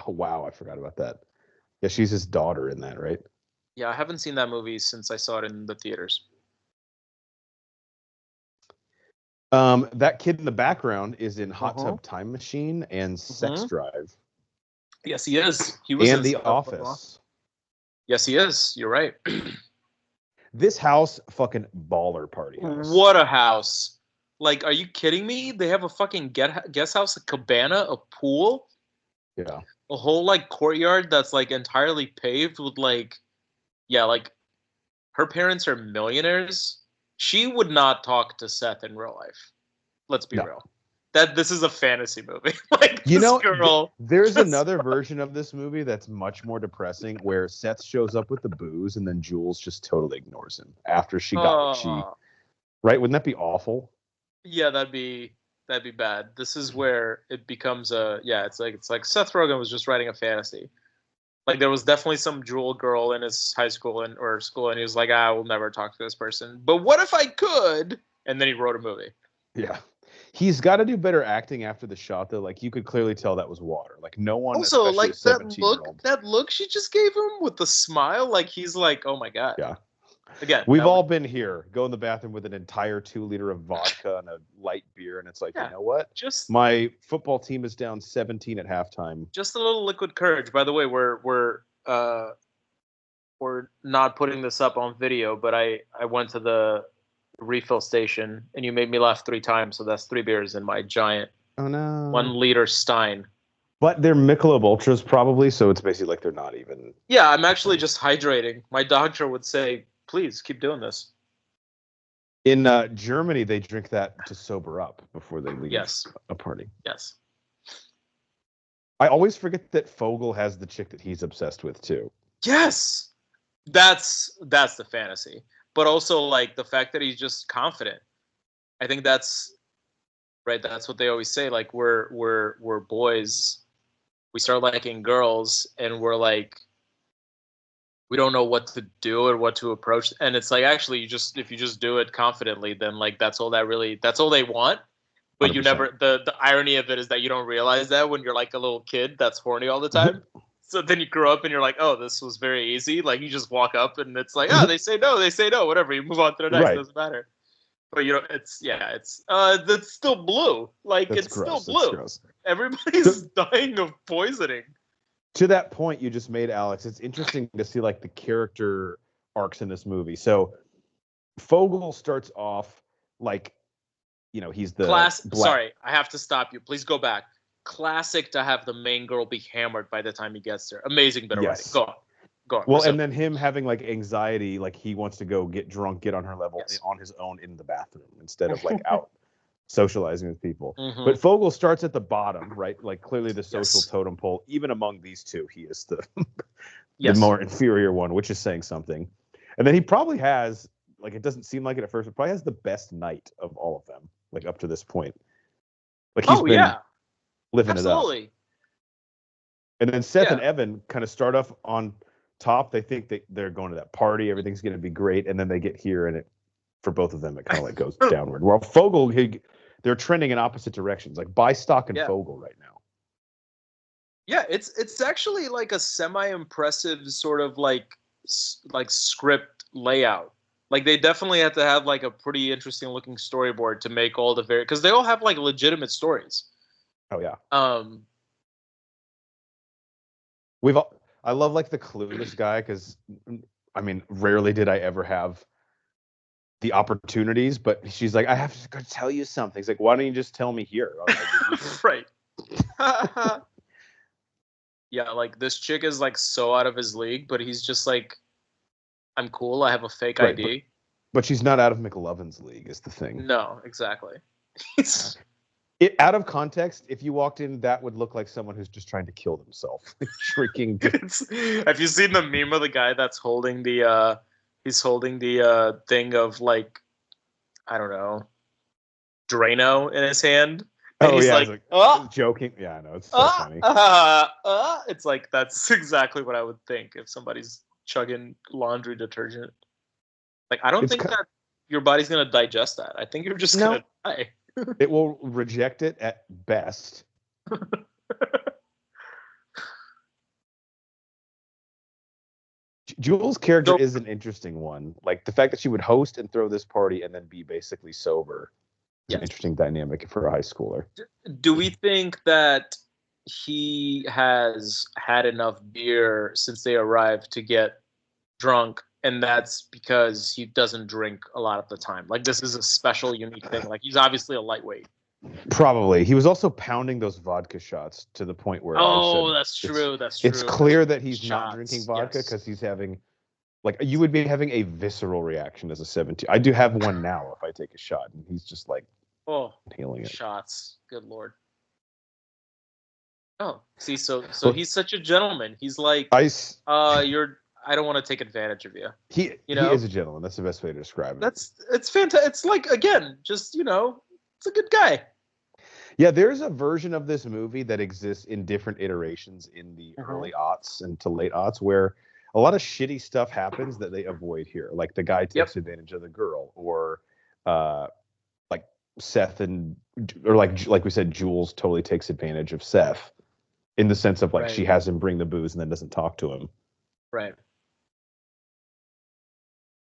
Oh wow, I forgot about that. Yeah, she's his daughter in that, right? Yeah, I haven't seen that movie since I saw it in the theaters. That kid in the background is in Hot Uh-huh. Tub Time Machine and Sex Mhm. Drive Yes, he is. He was and in The South Park. Office. Yes, he is. You're right. This house, fucking baller party house. What a house! Like, are you kidding me? They have a fucking guest house, a cabana, a pool, Yeah. a whole like courtyard that's like entirely paved with like, yeah, like her parents are millionaires. She would not talk to Seth in real life. Let's be No. real. That this is a fantasy movie. Like You this know, girl. there's just- another version of this movie that's much more depressing, where Seth shows up with the booze and then Jules just totally ignores him after she got what she. Right? Wouldn't that be awful? Yeah, that'd be bad. This is where it becomes a It's like Seth Rogen was just writing a fantasy. Like there was definitely some jewel girl in his high school or school, and he was like, I will never talk to this person. But what if I could? And then he wrote a movie. Yeah. He's got to do better acting after the shot, though. Like you could clearly tell that was water. Like no one, Also, especially like a 17-year-old. that look she just gave him with the smile, like he's like, oh my god. Yeah. Again, We've all been here. Go in the bathroom with an entire 2 liter of vodka and a light beer, and it's like, you know what? Just my football team is down 17 at halftime. Just a little liquid courage. By the way, we're not putting this up on video, but I went to the refill station and you made me laugh 3 times, so that's 3 beers in my giant 1 liter Stein. But they're Michelob Ultras probably, so it's basically like they're not even. Yeah, I'm actually just hydrating. My doctor would say, please keep doing this. In Germany, they drink that to sober up before they leave a party. Yes. I always forget that Fogel has the chick that he's obsessed with too. Yes. That's the fantasy. But also like the fact that he's just confident. I think that's right. That's what they always say. Like we're boys. We start liking girls and we're like, we don't know what to do or what to approach. And it's like, actually, if you just do it confidently, then like, that's all they want. But 100%. You never, the irony of it is that you don't realize that when you're like a little kid that's horny all the time. So then you grow up and you're like, oh, this was very easy. Like you just walk up and it's like, oh, they say no, whatever. You move on to the next. Right. It doesn't matter. But you know, it's still blue. Like that's it's gross. Still blue. Everybody's dying of poisoning. To that point you just made, Alex, it's interesting to see like the character arcs in this movie. So Fogel starts off like, you know, he's the Sorry, I have to stop you. Please go back. Classic to have the main girl be hammered by the time he gets there. Amazing bit of writing. Go on. Well, and then him having like anxiety, like he wants to go get drunk, get on her level on his own in the bathroom instead of like out socializing with people. Mm-hmm. But Fogel starts at the bottom, right? Like clearly the social totem pole. Even among these two, he is the more inferior one, which is saying something. And then he probably has, like, it doesn't seem like it at first, but probably has the best night of all of them, like up to this point. Like he's been living it up. And then Seth and Evan kind of start off on top. They think they're going to that party. Everything's going to be great. And then they get here and for both of them, it kind of like goes downward. While Fogel, they're trending in opposite directions. Like buy stock in Fogel right now. Yeah, it's actually like a semi-impressive sort of like script layout. Like they definitely have to have like a pretty interesting looking storyboard to make all the because they all have like legitimate stories. Oh yeah. I love like the clueless guy because I mean rarely did I ever have the opportunities, but she's like, I have to go tell you something. He's like, why don't you just tell me here? Right. Yeah, like this chick is like so out of his league, but he's just like, I'm cool. I have a fake Right, ID. but she's not out of McLovin's league. Is the thing. No, exactly. Out of context, if you walked in, that would look like someone who's just trying to kill themselves, drinking. Have you seen the meme of the guy that's holding the he's holding the thing of like, I don't know, Drano in his hand, and Oh he's yeah, like, oh, joking. Yeah, I know, it's so funny. It's like that's exactly what I would think if somebody's chugging laundry detergent. Like, I don't think that your body's gonna digest that. I think you're just gonna die. It will reject it at best. Jules' character is an interesting one. Like the fact that she would host and throw this party and then be basically sober is an interesting dynamic for a high schooler. Do we think that he has had enough beer since they arrived to get drunk, and that's because he doesn't drink a lot of the time? Like, this is a special, unique thing. Like, he's obviously a lightweight. Probably. He was also pounding those vodka shots to the point where that's true. That's true. It's clear that he's not drinking vodka because he's having, like, you would be having a visceral reaction as a 17. I do have one now if I take a shot, and he's just like, inhaling it. Shots. Good Lord. Oh, see, so he's such a gentleman. He's like, I don't want to take advantage of you. He is a gentleman. That's the best way to describe it. It's fantastic. It's like, again, just, it's a good guy. Yeah, there's a version of this movie that exists in different iterations in the early aughts and to late aughts where a lot of shitty stuff happens that they avoid here. Like the guy takes advantage of the girl, or like Seth or like we said, Jules totally takes advantage of Seth in the sense of like she has him bring the booze and then doesn't talk to him. Right.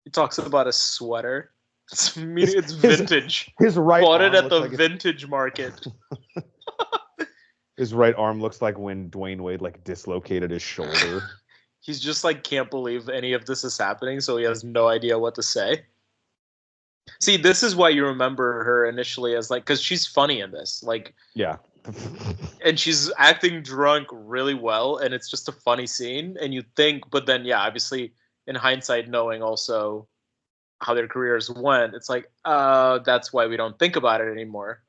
He talks about a sweater. It's vintage. His right bought it arm at the vintage market. His right arm looks like when Dwayne Wade like dislocated his shoulder. He's just like can't believe any of this is happening, so he has no idea what to say. See, this is why you remember her initially as like, because she's funny in this, like, yeah, and she's acting drunk really well, and it's just a funny scene, and you think, but then obviously in hindsight, knowing also how their careers went, it's like, that's why we don't think about it anymore.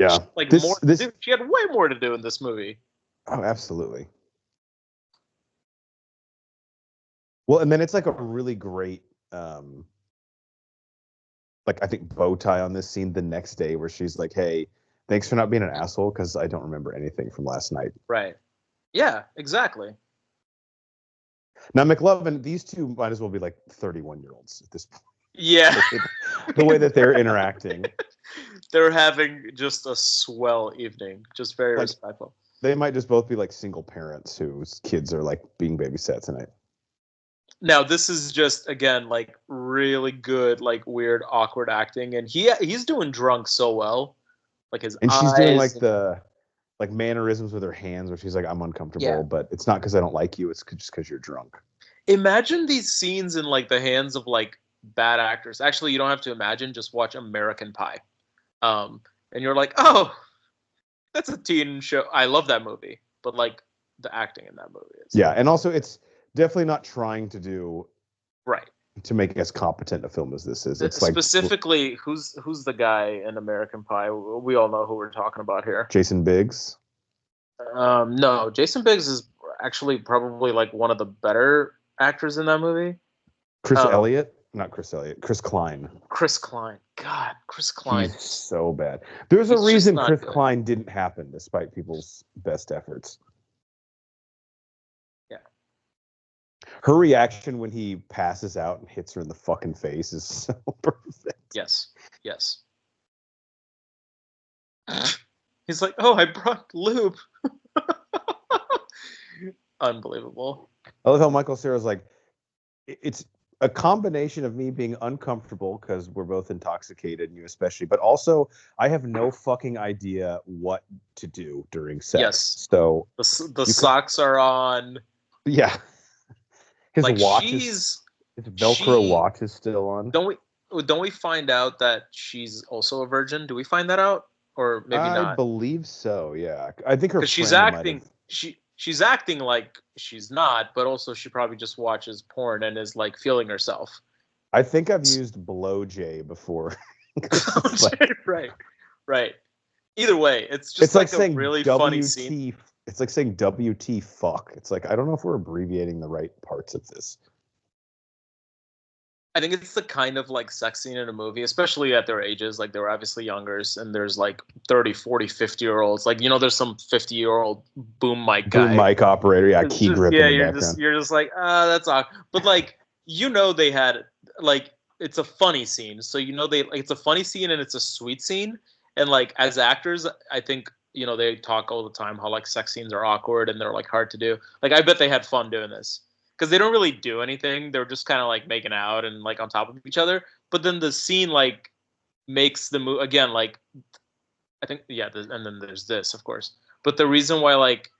Yeah, she had way more to do in this movie. Oh, absolutely. Well, and then it's like a really great, like I think bow tie on this scene the next day where she's like, "Hey, thanks for not being an asshole because I don't remember anything from last night." Right. Yeah. Exactly. Now, McLovin, these two might as well be like 31-year-olds at this point. Yeah. The way that they're interacting. They're having just a swell evening. Just very respectful. They might just both be like single parents whose kids are like being babysat tonight. Now, this is just, again, like really good, like weird, awkward acting. And he's doing drunk so well. Like his eyes. And she's doing like the mannerisms with her hands where she's like, I'm uncomfortable, but it's not because I don't like you. It's just because you're drunk. Imagine these scenes in like the hands of like bad actors. Actually, you don't have to imagine. Just watch American Pie. And you're like, oh, that's a teen show. I love that movie. But like the acting in that movie is. Yeah. And also it's definitely not trying to do to make as competent a film as this is. It's specifically like, who's the guy in American Pie? We all know who we're talking about here. Jason Biggs. No, Jason Biggs is actually probably like one of the better actors in that movie. Chris Elliott, not Chris Elliott. Chris Klein. Chris Klein. God, Chris Klein. He's so bad. There's a reason Chris Klein didn't happen despite people's best efforts. Her reaction when he passes out and hits her in the fucking face is so perfect. Yes. He's like, oh, I brought lube. Unbelievable. I love how Michael Cera's like, it's a combination of me being uncomfortable because we're both intoxicated, and you especially, but also I have no fucking idea what to do during sex. Yes. So the socks are on. Yeah. His like watch his Velcro watch is still on. Don't we find out that she's also a virgin? Do we find that out, or maybe not? I believe so. Yeah, I think her. Because she's acting. she's acting like she's not, but also she probably just watches porn and is like feeling herself. I think I've used blow J before. Right. Either way, it's just like a really funny scene. It's like saying WT fuck. It's like, I don't know if we're abbreviating the right parts of this. I think it's the kind of like sex scene in a movie, especially at their ages. Like, they were obviously younger, and there's like 30, 40, 50-year-olds. Like, there's some 50-year-old boom mic guy. Boom mic operator, yeah, key grip in the background. You're just like, that's awkward. But like, they had like, it's a funny scene. So it's a funny scene and it's a sweet scene. And like, as actors, I think they talk all the time how like sex scenes are awkward and they're like hard to do. Like, I bet they had fun doing this. Because they don't really do anything. They're just kind of like making out and like on top of each other. But then the scene like makes the move again. Like, I think, yeah. And then there's this, of course. But the reason why like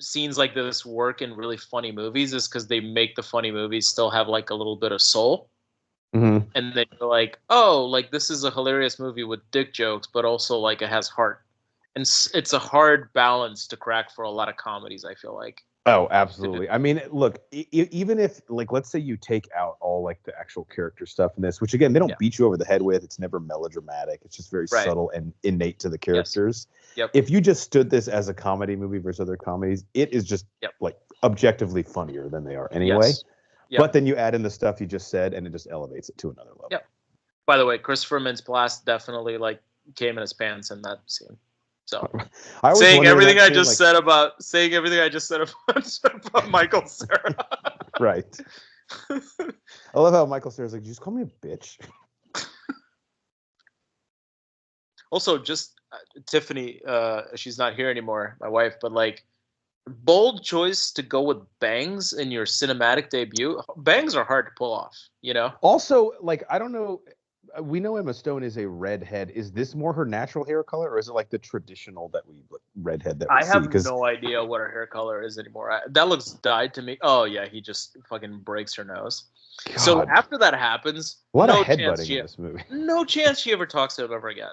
scenes like this work in really funny movies is because they make the funny movies still have like a little bit of soul. Mm-hmm. And then you're like, oh, like this is a hilarious movie with dick jokes, but also like it has heart. And it's a hard balance to crack for a lot of comedies, I feel like. Oh, absolutely. I mean, look, even if, like, let's say you take out all, like, the actual character stuff in this, which, again, they don't beat you over the head with. It's never melodramatic. It's just very subtle and innate to the characters. Yes. Yep. If you just stood this as a comedy movie versus other comedies, it is just, like, objectively funnier than they are anyway. Yes. Yep. But then you add in the stuff you just said, and it just elevates it to another level. Yep. By the way, Christopher Mintz-Plasse definitely, like, came in his pants in that scene. So, saying everything I just said about Michael Cera. Right. I love how Michael Cera's like, "Did you just call me a bitch?" Also, just Tiffany, she's not here anymore, my wife, but like, bold choice to go with bangs in your cinematic debut. Bangs are hard to pull off, Also, like, I don't know. We know Emma Stone is a redhead. Is this more her natural hair color, or is it like the traditional redhead that we see? I have no idea what her hair color is anymore. That looks dyed to me. Oh yeah, he just fucking breaks her nose. God. So after that happens, a lot of headbutting in this movie. No chance she ever talks to him ever again.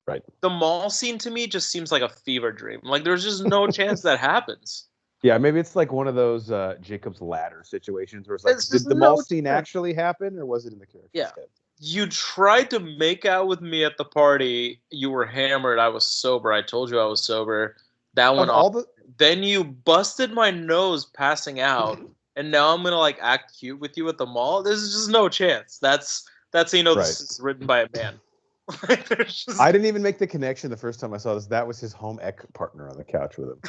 Right. The mall scene to me just seems like a fever dream. Like, there's just no chance that happens. Yeah, maybe it's like one of those Jacob's Ladder situations where it's like, did the mall scene actually happen, or was it in the character's head? You tried to make out with me at the party. You were hammered. I was sober. I told you I was sober. That went off. Then you busted my nose passing out, and now I'm gonna like act cute with you at the mall. There's just no chance. That's This is written by a man. I didn't even make the connection the first time I saw this. That was his home ec partner on the couch with him.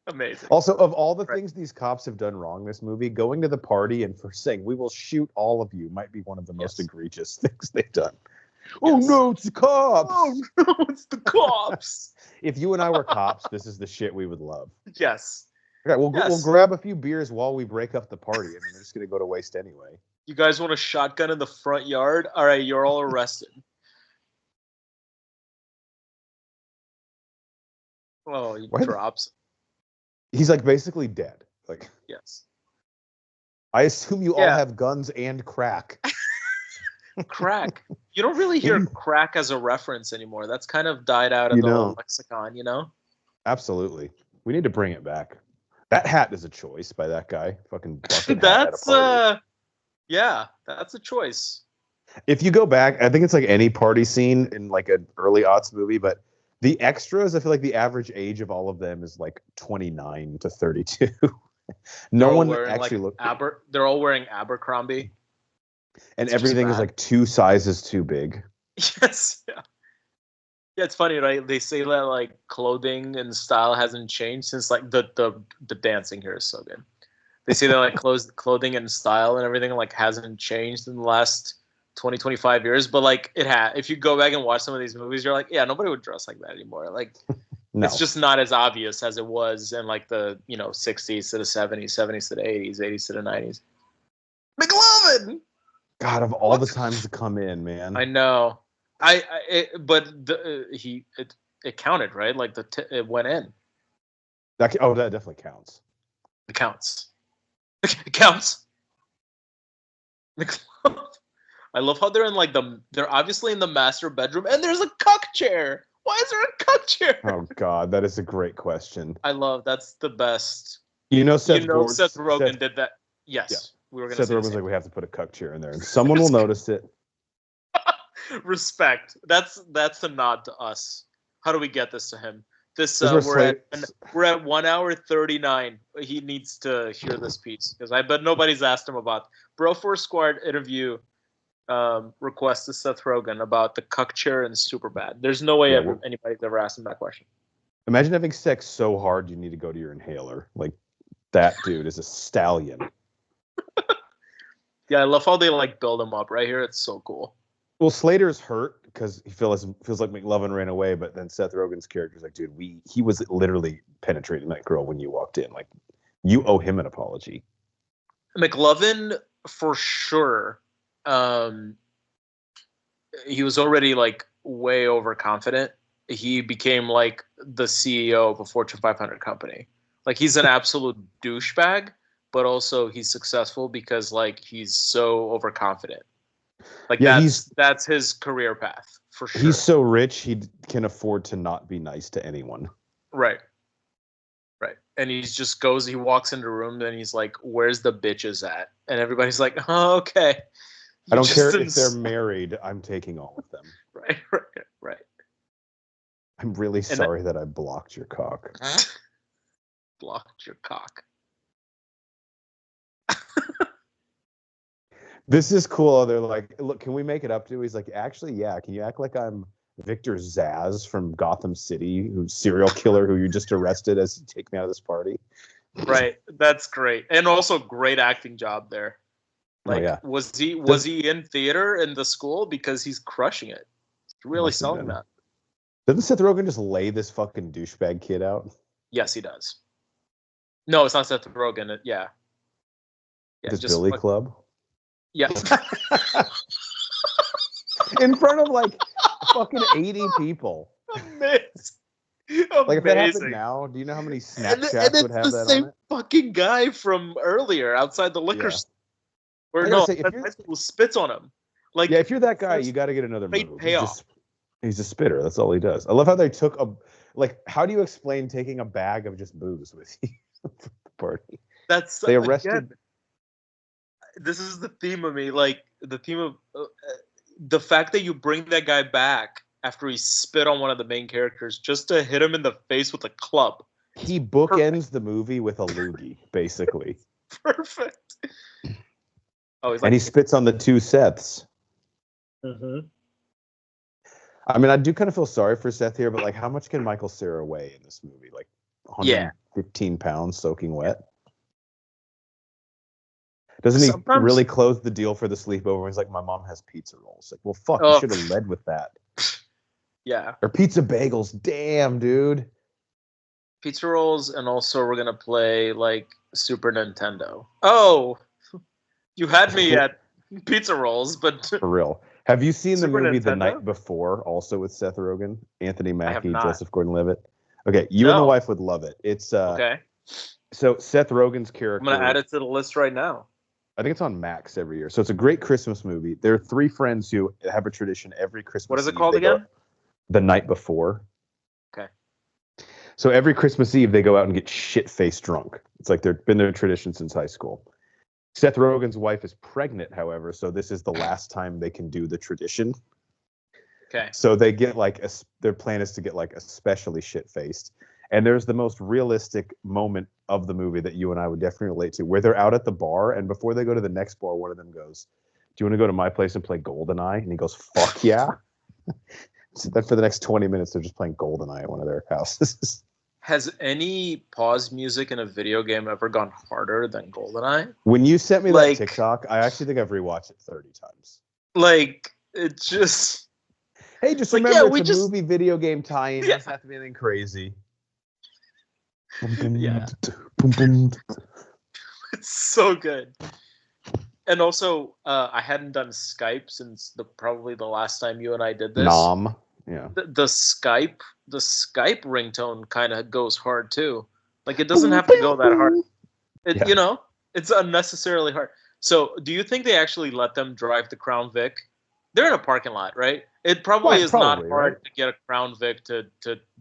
Amazing. Also, of all the things these cops have done wrong in this movie, going to the party and for saying, "We will shoot all of you," might be one of the most egregious things they've done. Yes. Oh, no, it's the cops. Oh, no, it's the cops. If you and I were cops, this is the shit we would love. Yes. Okay, we'll grab a few beers while we break up the party. I mean, they're just going to go to waste anyway. You guys want a shotgun in the front yard? All right, you're all arrested. Oh, he drops. He's like basically dead. Like, yes. I assume you all have guns and crack. Crack. You don't really hear crack as a reference anymore. That's kind of died out of the lexicon, Absolutely. We need to bring it back. That hat is a choice by that guy. Fucking that's that's a choice. If you go back, I think it's like any party scene in like an early aughts movie, but the extras, I feel like the average age of all of them is like 29 to 32. No one actually looked. They're all wearing Abercrombie. And everything is like 2 sizes too big. Yes. Yeah. Yeah, it's funny, right? They say that like clothing and style hasn't changed since like the dancing here is so good. They say that like clothing and style and everything like hasn't changed in the last 20, 25 years, but like it had. If you go back and watch some of these movies, you're like, yeah, nobody would dress like that anymore. Like, no. It's just not as obvious as it was in like the 60s to the 70s, 70s to the 80s, 80s to the 90s. McLovin. God, of all the times to come in, man. I know. It counted, right? Like it went in. That definitely counts. It counts. It counts. I love how they're in like they're obviously in the master bedroom and there's a cuck chair. Why is there a cuck chair? Oh God, that is a great question. That's the best. Seth Rogen did that. Yes, yeah. We were going to say. Seth Rogen's like, we have to put a cuck chair in there, and someone will notice it. Respect. That's a nod to us. How do we get this to him? We're at 1 hour 39. He needs to hear this piece because I bet nobody's asked him about Bro Force Squad interview request to Seth Rogen about the cuck chair and Superbad. There's no way anybody's ever asked him that question. Imagine having sex so hard you need to go to your inhaler. Like that dude is a stallion. Yeah, I love how they like build him up right here. It's so cool. Well, Slater's hurt because he feels like McLovin ran away, but then Seth Rogen's character's like, dude, he was literally penetrating that girl when you walked in. Like, you owe him an apology. McLovin, for sure. He was already like way overconfident. He became like the CEO of a Fortune 500 company. Like, he's an absolute douchebag, but also he's successful because like he's so overconfident. Like that's his career path for sure. He's so rich he can afford to not be nice to anyone. Right. And he walks into a room and he's like, "Where's the bitches at?" And everybody's like, "Oh, okay." I don't care if they're married. I'm taking all of them. Right. I'm really sorry that I blocked your cock. Blocked your cock. This is cool. They're like, look, can we make it up to? He's like, actually, yeah. Can you act like I'm Victor Zsasz from Gotham City, who's serial killer who you just arrested as you take me out of this party? Right. That's great. And also great acting job there. Like, was he in theater in the school? Because he's crushing it. He's really selling that. Doesn't Seth Rogen just lay this fucking douchebag kid out? Yes, he does. No, it's not Seth Rogen. Yeah. This Billy Club? Yeah. In front of like fucking 80 people. Amazing. Like, if that happened now, do you know how many Snapchats would have that on it? It's the same fucking guy from earlier outside the liquor store. Or no, who spits on him. Like, yeah, if you're that guy, you got to get another move. Payoff. He's a spitter. That's all he does. I love how they took how do you explain taking a bag of just booze with you for the party? They arrested. Again, this is the theme of me. Like, the theme of the fact that you bring that guy back after he spit on one of the main characters just to hit him in the face with a club. He bookends the movie with a loogie, basically. Perfect. Oh, and he spits on the two Seths. Mm-hmm. I mean, I do kind of feel sorry for Seth here, but like, how much can Michael Cera weigh in this movie? Like 115 pounds soaking wet? Doesn't he really close the deal for the sleepover when he's like, my mom has pizza rolls? Like, well, fuck, you should have led with that. Yeah. Or pizza bagels. Damn, dude. Pizza rolls, and also we're going to play, like, Super Nintendo. Oh! You had me at pizza rolls, but... For real. Have you seen the movie Nintendo? The Night Before, also with Seth Rogen, Anthony Mackie, Joseph Gordon-Levitt? Okay, you and the wife would love it. It's okay. So Seth Rogen's character... I'm going to add it to the list right now. I think it's on Max every year. So it's a great Christmas movie. There are three friends who have a tradition every Christmas. What is it called again? The Night Before. Okay. So every Christmas Eve, they go out and get shit-faced drunk. It's like they've been their tradition since high school. Seth Rogen's wife is pregnant, however, so this is the last time they can do the tradition. Okay. So they get like their plan is to get like especially shit-faced. And there's the most realistic moment of the movie that you and I would definitely relate to, where they're out at the bar, and before they go to the next bar, one of them goes, "Do you want to go to my place and play GoldenEye?" And he goes, "Fuck yeah." So then for the next 20 minutes, they're just playing GoldenEye at one of their houses. Has any pause music in a video game ever gone harder than GoldenEye? When you sent me that TikTok, I actually think I've rewatched it 30 times. Like, it just... Hey, just remember, it's a movie video game tie-in. It doesn't have to be anything crazy. Yeah. It's so good. And also, I hadn't done Skype since probably the last time you and I did this. Yeah. The Skype ringtone kind of goes hard too. Like, it doesn't have to go that hard. You know, it's unnecessarily hard. So, do you think they actually let them drive the Crown Vic? They're in a parking lot, right? It probably is not Probably, hard right? to get a Crown Vic to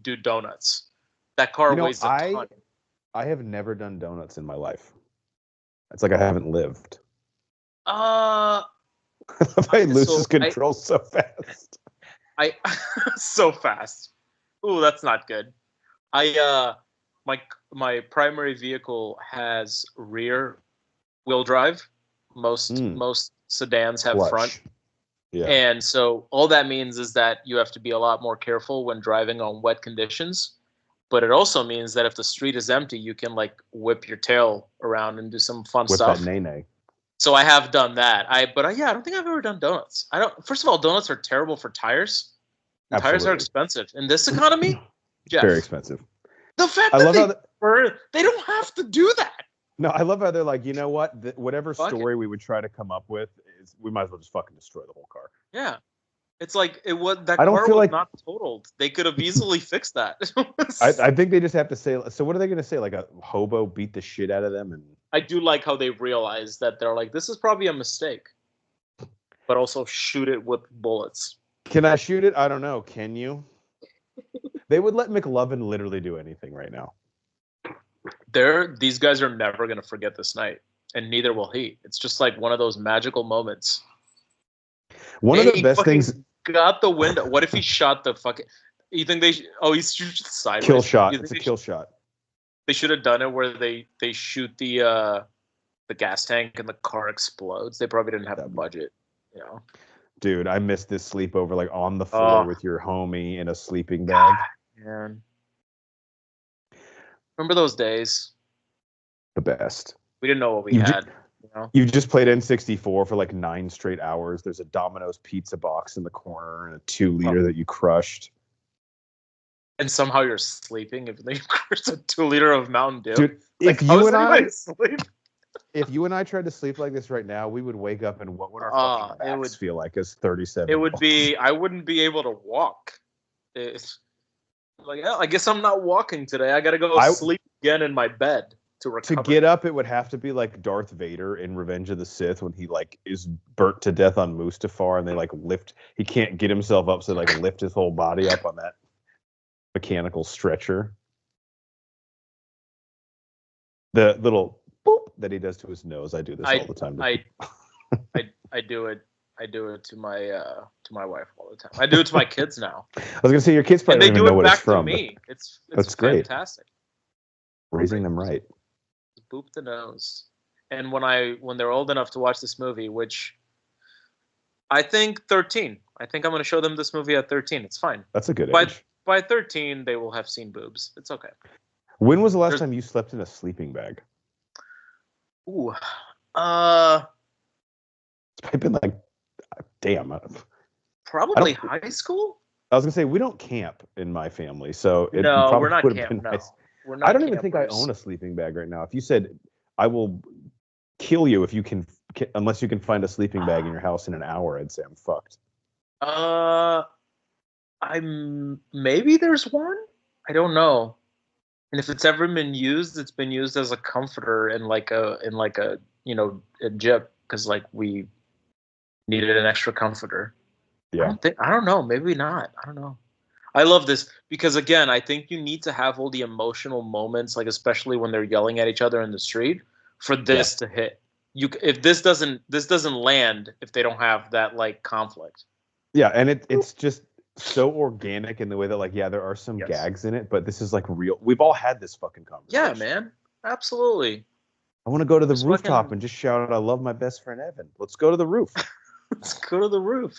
do donuts. That car weighs a ton. I have never done donuts in my life. It's like I haven't lived. Uh, He loses so control so fast. I so fast. Ooh, that's not good. I my primary vehicle has rear wheel drive. Most sedans have front. Clutch. Yeah. And so all that means is that you have to be a lot more careful when driving on wet conditions. But it also means that if the street is empty, you can like whip your tail around and do some fun With stuff. that nay-nay. So I have done that. But yeah, I don't think I've ever done donuts. I don't. First of all, donuts are terrible for tires. And tires are expensive in this economy. Jeff, very expensive. The fact that they don't have to do that. No, I love how they're like, you know what? Whatever story we would try to come up with is we might as well just fucking destroy the whole car. Yeah. It's like it was that I don't car feel was like not totaled. They could have easily fixed that. I think they just have to say. So what are they going to say? Like a hobo beat the shit out of them, and I do like how they realize that they're like, this is probably a mistake, but also shoot it with bullets. Can I shoot it? I don't know. Can you? They would let McLovin literally do anything right now. These guys are never going to forget this night, and neither will he. It's just like one of those magical moments. One of the best things. Got the window. What if he shot the fucking? You think they? He's shooting sideways. Kill shot. It's a kill shot. They should have done it where they shoot the gas tank and the car explodes. They probably didn't have the budget, you know. Dude, I missed this sleepover like on the floor with your homie in a sleeping bag. Man. Remember those days? The best. We didn't know what we had. You know? You just played N64 for like 9 straight hours. There's a Domino's pizza box in the corner and a 2-liter that you crushed. And somehow you're sleeping if they crushed a 2-liter of Mountain Dew. Dude, if you and I tried to sleep like this right now, we would wake up and what would our fucking backs feel like as 37? It would be, I wouldn't be able to walk. It's like, oh, I guess I'm not walking today. I got to go sleep again in my bed. To get up, it would have to be like Darth Vader in Revenge of the Sith when he like is burnt to death on Mustafar and they like lift. He can't get himself up, so they like lift his whole body up on that mechanical stretcher. The little boop that he does to his nose. I do this all the time. I do it. I do it to my wife all the time. I do it to my kids now. I was gonna say your kids probably don't even know what it's from. Me. It's great. fantastic. Raising them right. Boop the nose. And when they're old enough to watch this movie, which I think 13. I think I'm going to show them this movie at 13. It's fine. That's a good age. By 13, they will have seen boobs. It's okay. When was the last time you slept in a sleeping bag? Ooh. It's probably been like, damn. Probably high school? I was going to say, we don't camp in my family, so it no, probably we're not would have camp, been no. nice. We're not I don't campers. even think I own a sleeping bag right now. If you said, I will kill you if you can, unless you can find a sleeping bag in your house in an hour, I'd say I'm fucked. Maybe there's one. I don't know. And if it's ever been used, it's been used as a comforter in like a a gyp because like we needed an extra comforter. Yeah. I don't know. Maybe not. I don't know. I love this because again, I think you need to have all the emotional moments, like especially when they're yelling at each other in the street, for this to hit. If this doesn't land if they don't have that like conflict. Yeah, and it's just so organic in the way that like there are some gags in it, but this is like real. We've all had this fucking conversation. Yeah, man, absolutely. I want to go to the rooftop and just shout out, "I love my best friend Evan." Let's go to the roof. Let's go to the roof.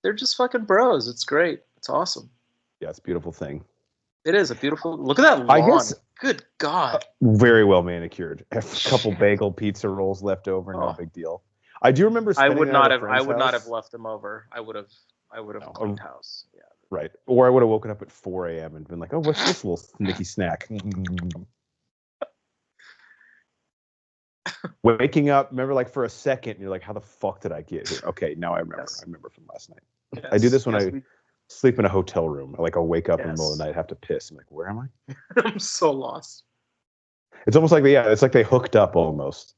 They're just fucking bros. It's great. It's awesome. Yeah, it's a beautiful thing. It is a beautiful. Look at that lawn. I guess, good God. Very well manicured. A couple bagel pizza rolls left over. No big deal. I do remember. I would not have left them over. I would have cleaned house. Yeah. Right. Or I would have woken up at 4 a.m. and been like, "Oh, what's this little snicky snack?" Waking up, remember, like for a second, you're like, "How the fuck did I get here?" Okay, now I remember. Yes. I remember from last night. Yes. I do this when I sleep in a hotel room. Like I'll wake up in the middle of the night, have to piss. I'm like, "Where am I?" I'm so lost. It's almost like it's like they hooked up almost.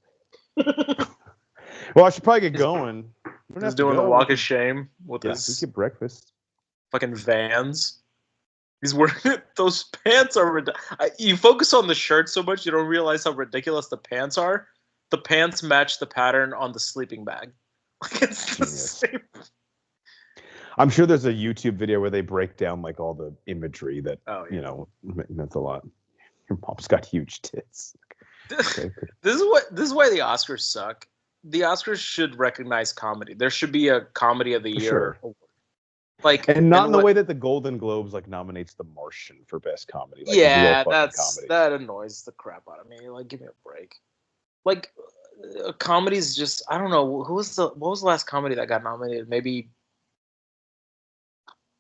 Well, I should probably get going. We don't He's have to doing the go. walk of shame with We his get breakfast. fucking Vans. He's wearing those pants are. You focus on the shirt so much, you don't realize how ridiculous the pants are. The pants match the pattern on the sleeping bag. Like it's the same. I'm sure there's a YouTube video where they break down like all the imagery that meant a lot. Your mom's got huge tits. Okay. This is why the Oscars suck. The Oscars should recognize comedy. There should be a comedy of the year award. Like, and not in the way that the Golden Globes like nominates The Martian for best comedy. Like, yeah, that annoys the crap out of me. Like, give me a break. Like, comedies just, I don't know. What was the last comedy that got nominated? Maybe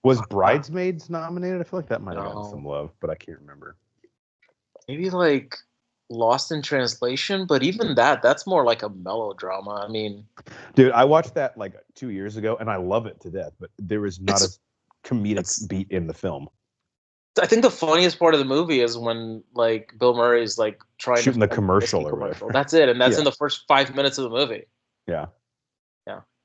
was Bridesmaids nominated? I feel like that might have gotten some love, but I can't remember. Maybe like Lost in Translation, but even that's more like a melodrama. I mean, dude, I watched that like 2 years ago, and I love it to death. But there is not a comedic beat in the film. I think the funniest part of the movie is when like Bill Murray's like trying shooting to the commercial or whatever. That's it, and that's in the first 5 minutes of the movie. Yeah,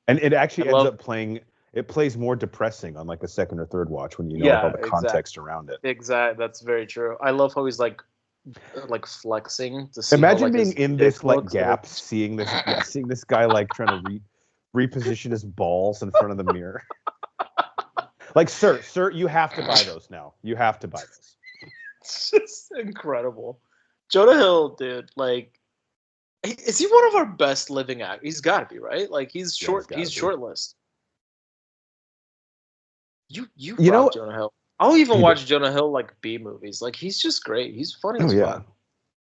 and it actually ends up playing. It plays more depressing on like the second or third watch when you know all the context around it. Exactly, that's very true. I love how he's like flexing to see. Imagine how, being in this like gap, seeing this guy like trying to reposition his balls in front of the mirror. Like, sir, you have to buy those now. You have to buy those. It's just incredible. Jonah Hill, dude, like, is he one of our best living actors? He's got to be, right? Like, he's shortlist. You know Jonah Hill. I'll even watch Jonah Hill like B movies. Like, he's just great. He's funny as fuck.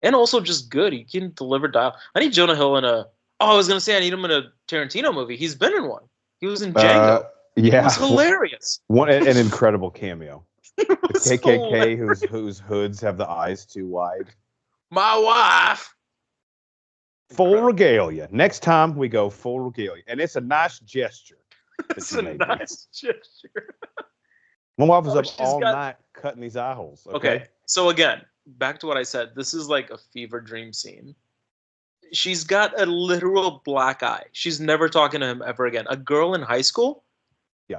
And also just good. He can deliver dialogue. I need Jonah Hill in I was gonna say I need him in a Tarantino movie. He's been in one. He was in Django. Yeah. It was hilarious. An incredible cameo. The KKK whose hoods have the eyes too wide. My wife. Full regalia. Next time we go full regalia. And it's a nice gesture. It's a nice gesture. My wife was up all night cutting these eye holes. Okay. So again, back to what I said. This is like a fever dream scene. She's got a literal black eye. She's never talking to him ever again. A girl in high school. Yeah.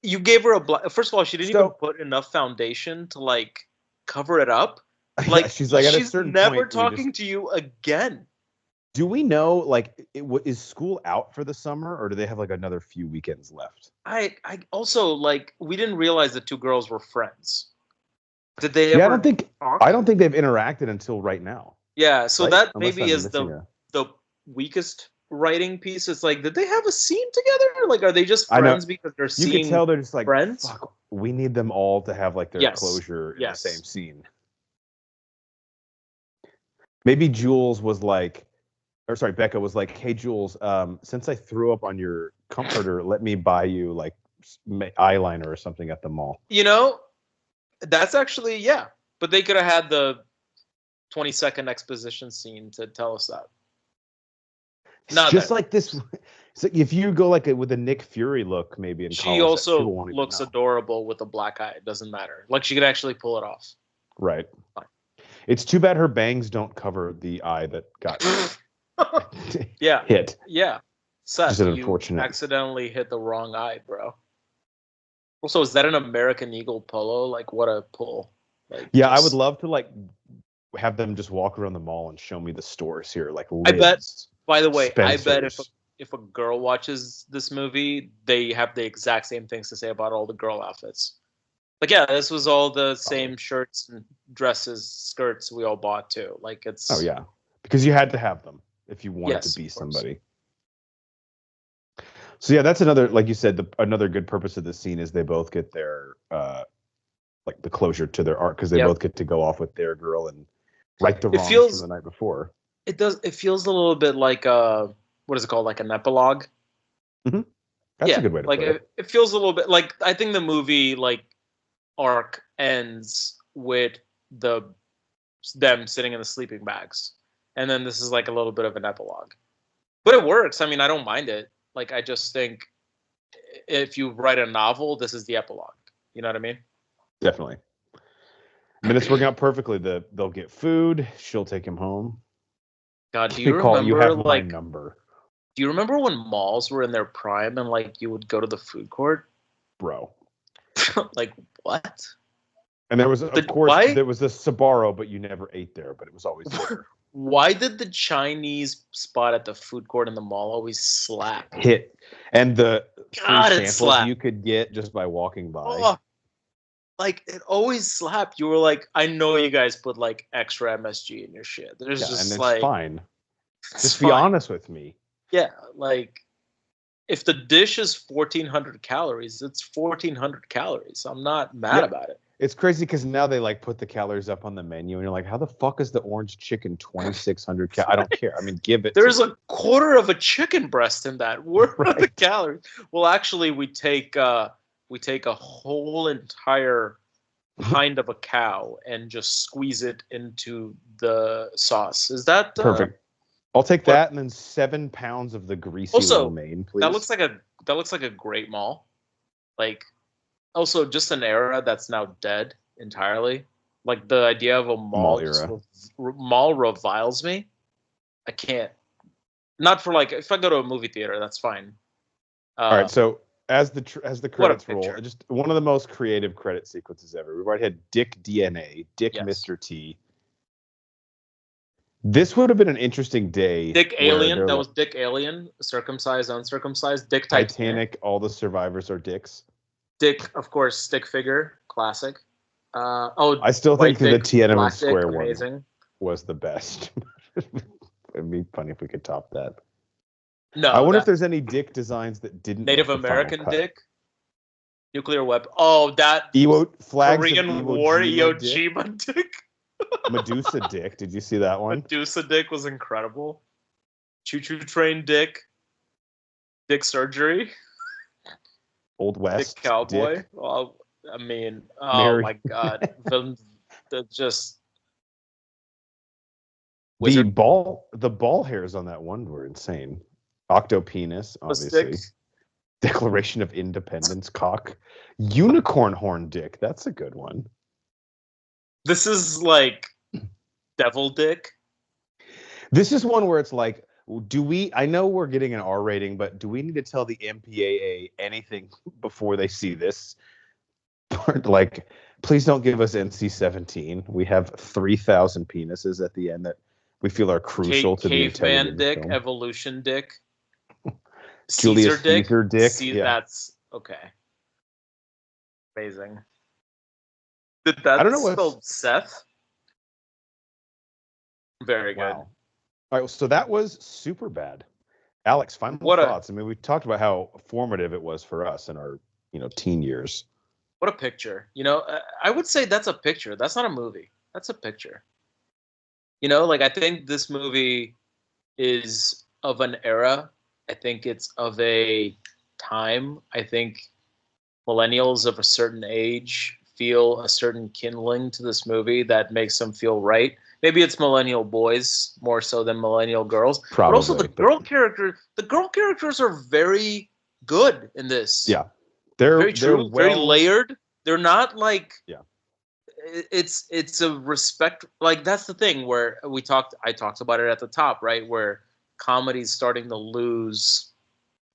You gave her a black. First of all, she didn't even put enough foundation to like cover it up. Like she's like, at a certain never point, talking to you again. Do we know, like, is school out for the summer, or do they have like another few weekends left? I also like we didn't realize the two girls were friends. Did they? Ever I don't think they've interacted until right now. Yeah, so that maybe is the weakest writing piece. It's like, did they have a scene together? Like, are they just friends because they're seeing? You can tell they're just like friends. Fuck, we need them all to have like their closure in the same scene. Maybe Jules was like. Becca was like, "Hey, Jules, since I threw up on your comforter, let me buy you like eyeliner or something at the mall." You know, that's actually but they could have had the 20-second exposition scene to tell us that. Not just like this. So if you go like with a Nick Fury look, maybe in she also looks adorable with a black eye. It doesn't matter. Like she could actually pull it off. Right. Fine. It's too bad her bangs don't cover the eye that got. Hit. Yeah. Seth, you accidentally hit the wrong eye, bro. Also, is that an American Eagle polo? Like, what a pull. Like, I would love to like have them just walk around the mall and show me the stores here. Like, Lids, I bet. By the way, Spencer's. I bet if a girl watches this movie, they have the exact same things to say about all the girl outfits. Like, this was all the same shirts and dresses, skirts we all bought too. Like, it's. Oh yeah, because you had to have them if you wanted to be somebody. So that's another, like you said, another good purpose of this scene is they both get their like the closure to their art because they both get to go off with their girl and right the wrongs from the night before. It does. It feels a little bit like what is it called? Like an epilogue. Mm-hmm. That's a good way to put it. It feels a little bit like, I think the movie like arc ends with them sitting in the sleeping bags. And then this is like a little bit of an epilogue. But it works. I mean, I don't mind it. Like, I just think if you write a novel, this is the epilogue. You know what I mean? Definitely. I mean, it's working out perfectly. They'll get food. She'll take him home. God, do you remember you have like my number. Do you remember when malls were in their prime and like you would go to the food court? Bro. Like what? And there was, of course, Why? there was the Sbarro, but you never ate there, but it was always there. Why did the Chinese spot at the food court in the mall always slap? Hit. And the God, free it samples slapped. you could get just by walking by. Oh, like it always slapped. You were like, I know you guys put like extra MSG in your shit. There's Yeah, just and it's like fine. it's Just fine. be honest with me. Yeah, like if the dish is 1,400 calories, it's 1,400 calories. I'm not mad about it. It's crazy because now they like put the calories up on the menu, and you're like, how the fuck is the orange chicken 2,600 calories? I don't care. I mean, give it. There's a quarter of a chicken breast in that. Where are the calories? Well, actually, we take a whole entire hind of a cow and just squeeze it into the sauce. Is that perfect? I'll take that, and then 7 pounds of the greasy romaine, please. That looks like a great mall. Like, also just an era that's now dead entirely. Like the idea of a mall era. Mall reviles me. I can't. Not for like if I go to a movie theater, that's fine. All right, so as the credits roll, just one of the most creative credit sequences ever. We've already had Dick DNA, Dick Mr. T. This would have been an interesting day. Dick Alien. That was Dick Alien. Circumcised, uncircumcised. Dick Titanic. All the survivors are dicks. Dick, of course, stick figure. Classic. I still think the Tiananmen Square one was the best. It'd be funny if we could top that. No. I wonder if there's any dick designs that didn't. Native American dick. Nuclear weapon. Oh, that Korean War Iwo Jima dick. Medusa dick. Did you see that one? Medusa dick was incredible. Choo Choo Train dick. Dick surgery. Old West. Dick cowboy. Dick. Well, I mean, oh my god. Just the ball hairs on that one were insane. Octopenis, obviously. Declaration of Independence cock. Unicorn horn dick. That's a good one. This is like devil dick. This is one where it's like, I know we're getting an R rating, but do we need to tell the MPAA anything before they see this? Like, please don't give us NC-17. We have 3,000 penises at the end that we feel are crucial to the integrity caveman of the dick, film. Evolution dick. Julius Caesar dick. That's okay. Amazing. Did that I don't know spell Seth? Very good. Wow. All right, so that was Superbad. Alex, final thoughts. I mean, we talked about how formative it was for us in our, teen years. What a picture. I would say that's a picture. That's not a movie. That's a picture. I think this movie is of an era. I think it's of a time. I think millennials of a certain age feel a certain kindling to this movie that makes them feel right. Maybe it's millennial boys more so than millennial girls. Probably, but also the girl characters are very good in this. Yeah. They're very true, very layered. They're not like it's a respect, like that's the thing where I talked about it at the top, right? Where comedy's starting to lose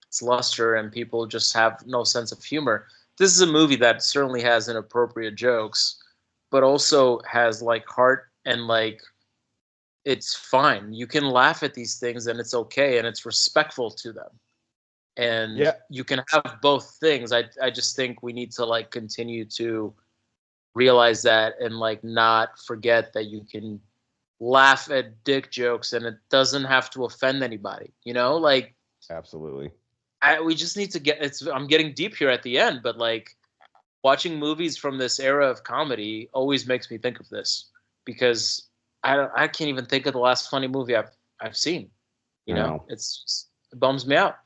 its luster and people just have no sense of humor. This is a movie that certainly has inappropriate jokes, but also has like heart and like it's fine. You can laugh at these things and it's okay and it's respectful to them. And you can have both things. I just think we need to like continue to realize that and like not forget that you can laugh at dick jokes and it doesn't have to offend anybody, like absolutely. We just need to I'm getting deep here at the end, but like watching movies from this era of comedy always makes me think of this because I can't even think of the last funny movie I've seen. It bums me out.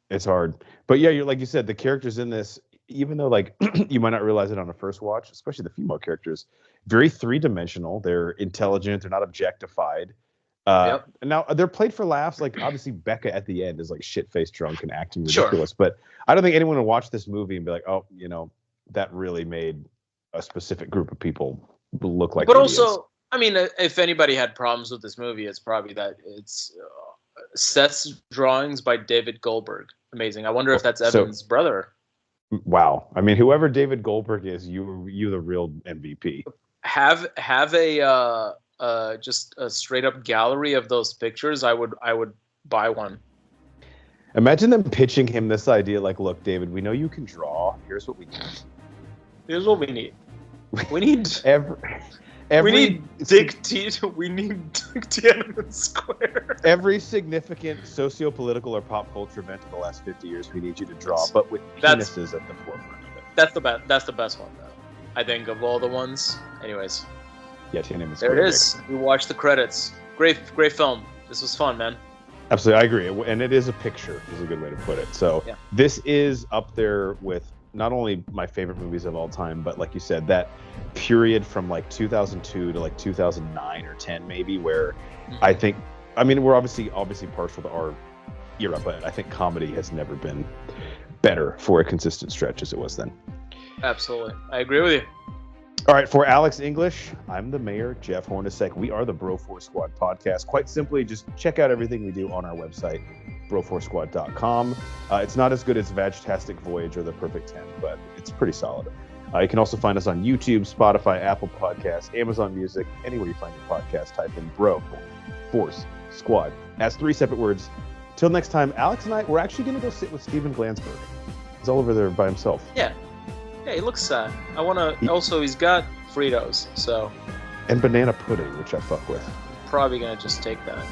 It's hard, but yeah, you're like you said, the characters in this, even though like you might not realize it on a first watch, especially the female characters, very three-dimensional. They're intelligent. They're not objectified. And now they're played for laughs. Like obviously Becca at the end is like shit-faced drunk and acting ridiculous. Sure. But I don't think anyone would watch this movie and be like, oh, that really made a specific group of people look like. But idiots. Also, I mean, if anybody had problems with this movie, it's probably that it's Seth's drawings by David Goldberg. Amazing. I wonder if that's So- Evan's brother. Wow. I mean, whoever David Goldberg is, you the real MVP. Have a just a straight up gallery of those pictures. I would buy one. Imagine them pitching him this idea like, look, David, we know you can draw. Here's what we need. Here's what we need. We need Every we need Dick Tiananmen Square. every significant socio-political or pop culture event in the last 50 years, we need you to draw, but with penises at the forefront of it. That's the best. That's the best one, though. I think of all the ones. Anyways, Yeah, Tiananmen Square. there it is. We watched the credits. Great film. This was fun, man. Absolutely, I agree. And it is a picture, is a good way to put it. So Yeah. This is up there with not only my favorite movies of all time, but like you said, that period from like 2002 to like 2009 or 10 maybe, where I think, I mean, we're obviously partial to our era, but I think comedy has never been better for a consistent stretch as it was then. Absolutely, I agree with you. All right, for Alex English, I'm the mayor, Jeff Hornacek. We are the Bro Force Squad podcast. Quite simply, just check out everything we do on our website, broforcesquad.com. It's not as good as Vagtastic Voyage or The Perfect 10, but it's pretty solid. You can also find us on YouTube, Spotify, Apple Podcasts, Amazon Music, anywhere you find your podcast. Type in Bro Force Squad as 3 separate words. Till next time, Alex and I, we're actually going to go sit with Steven Glansberg. He's all over there by himself. Yeah, he looks sad. I want to. Also, he's got Fritos, so And banana pudding, which I fuck with. probably gonna just take that.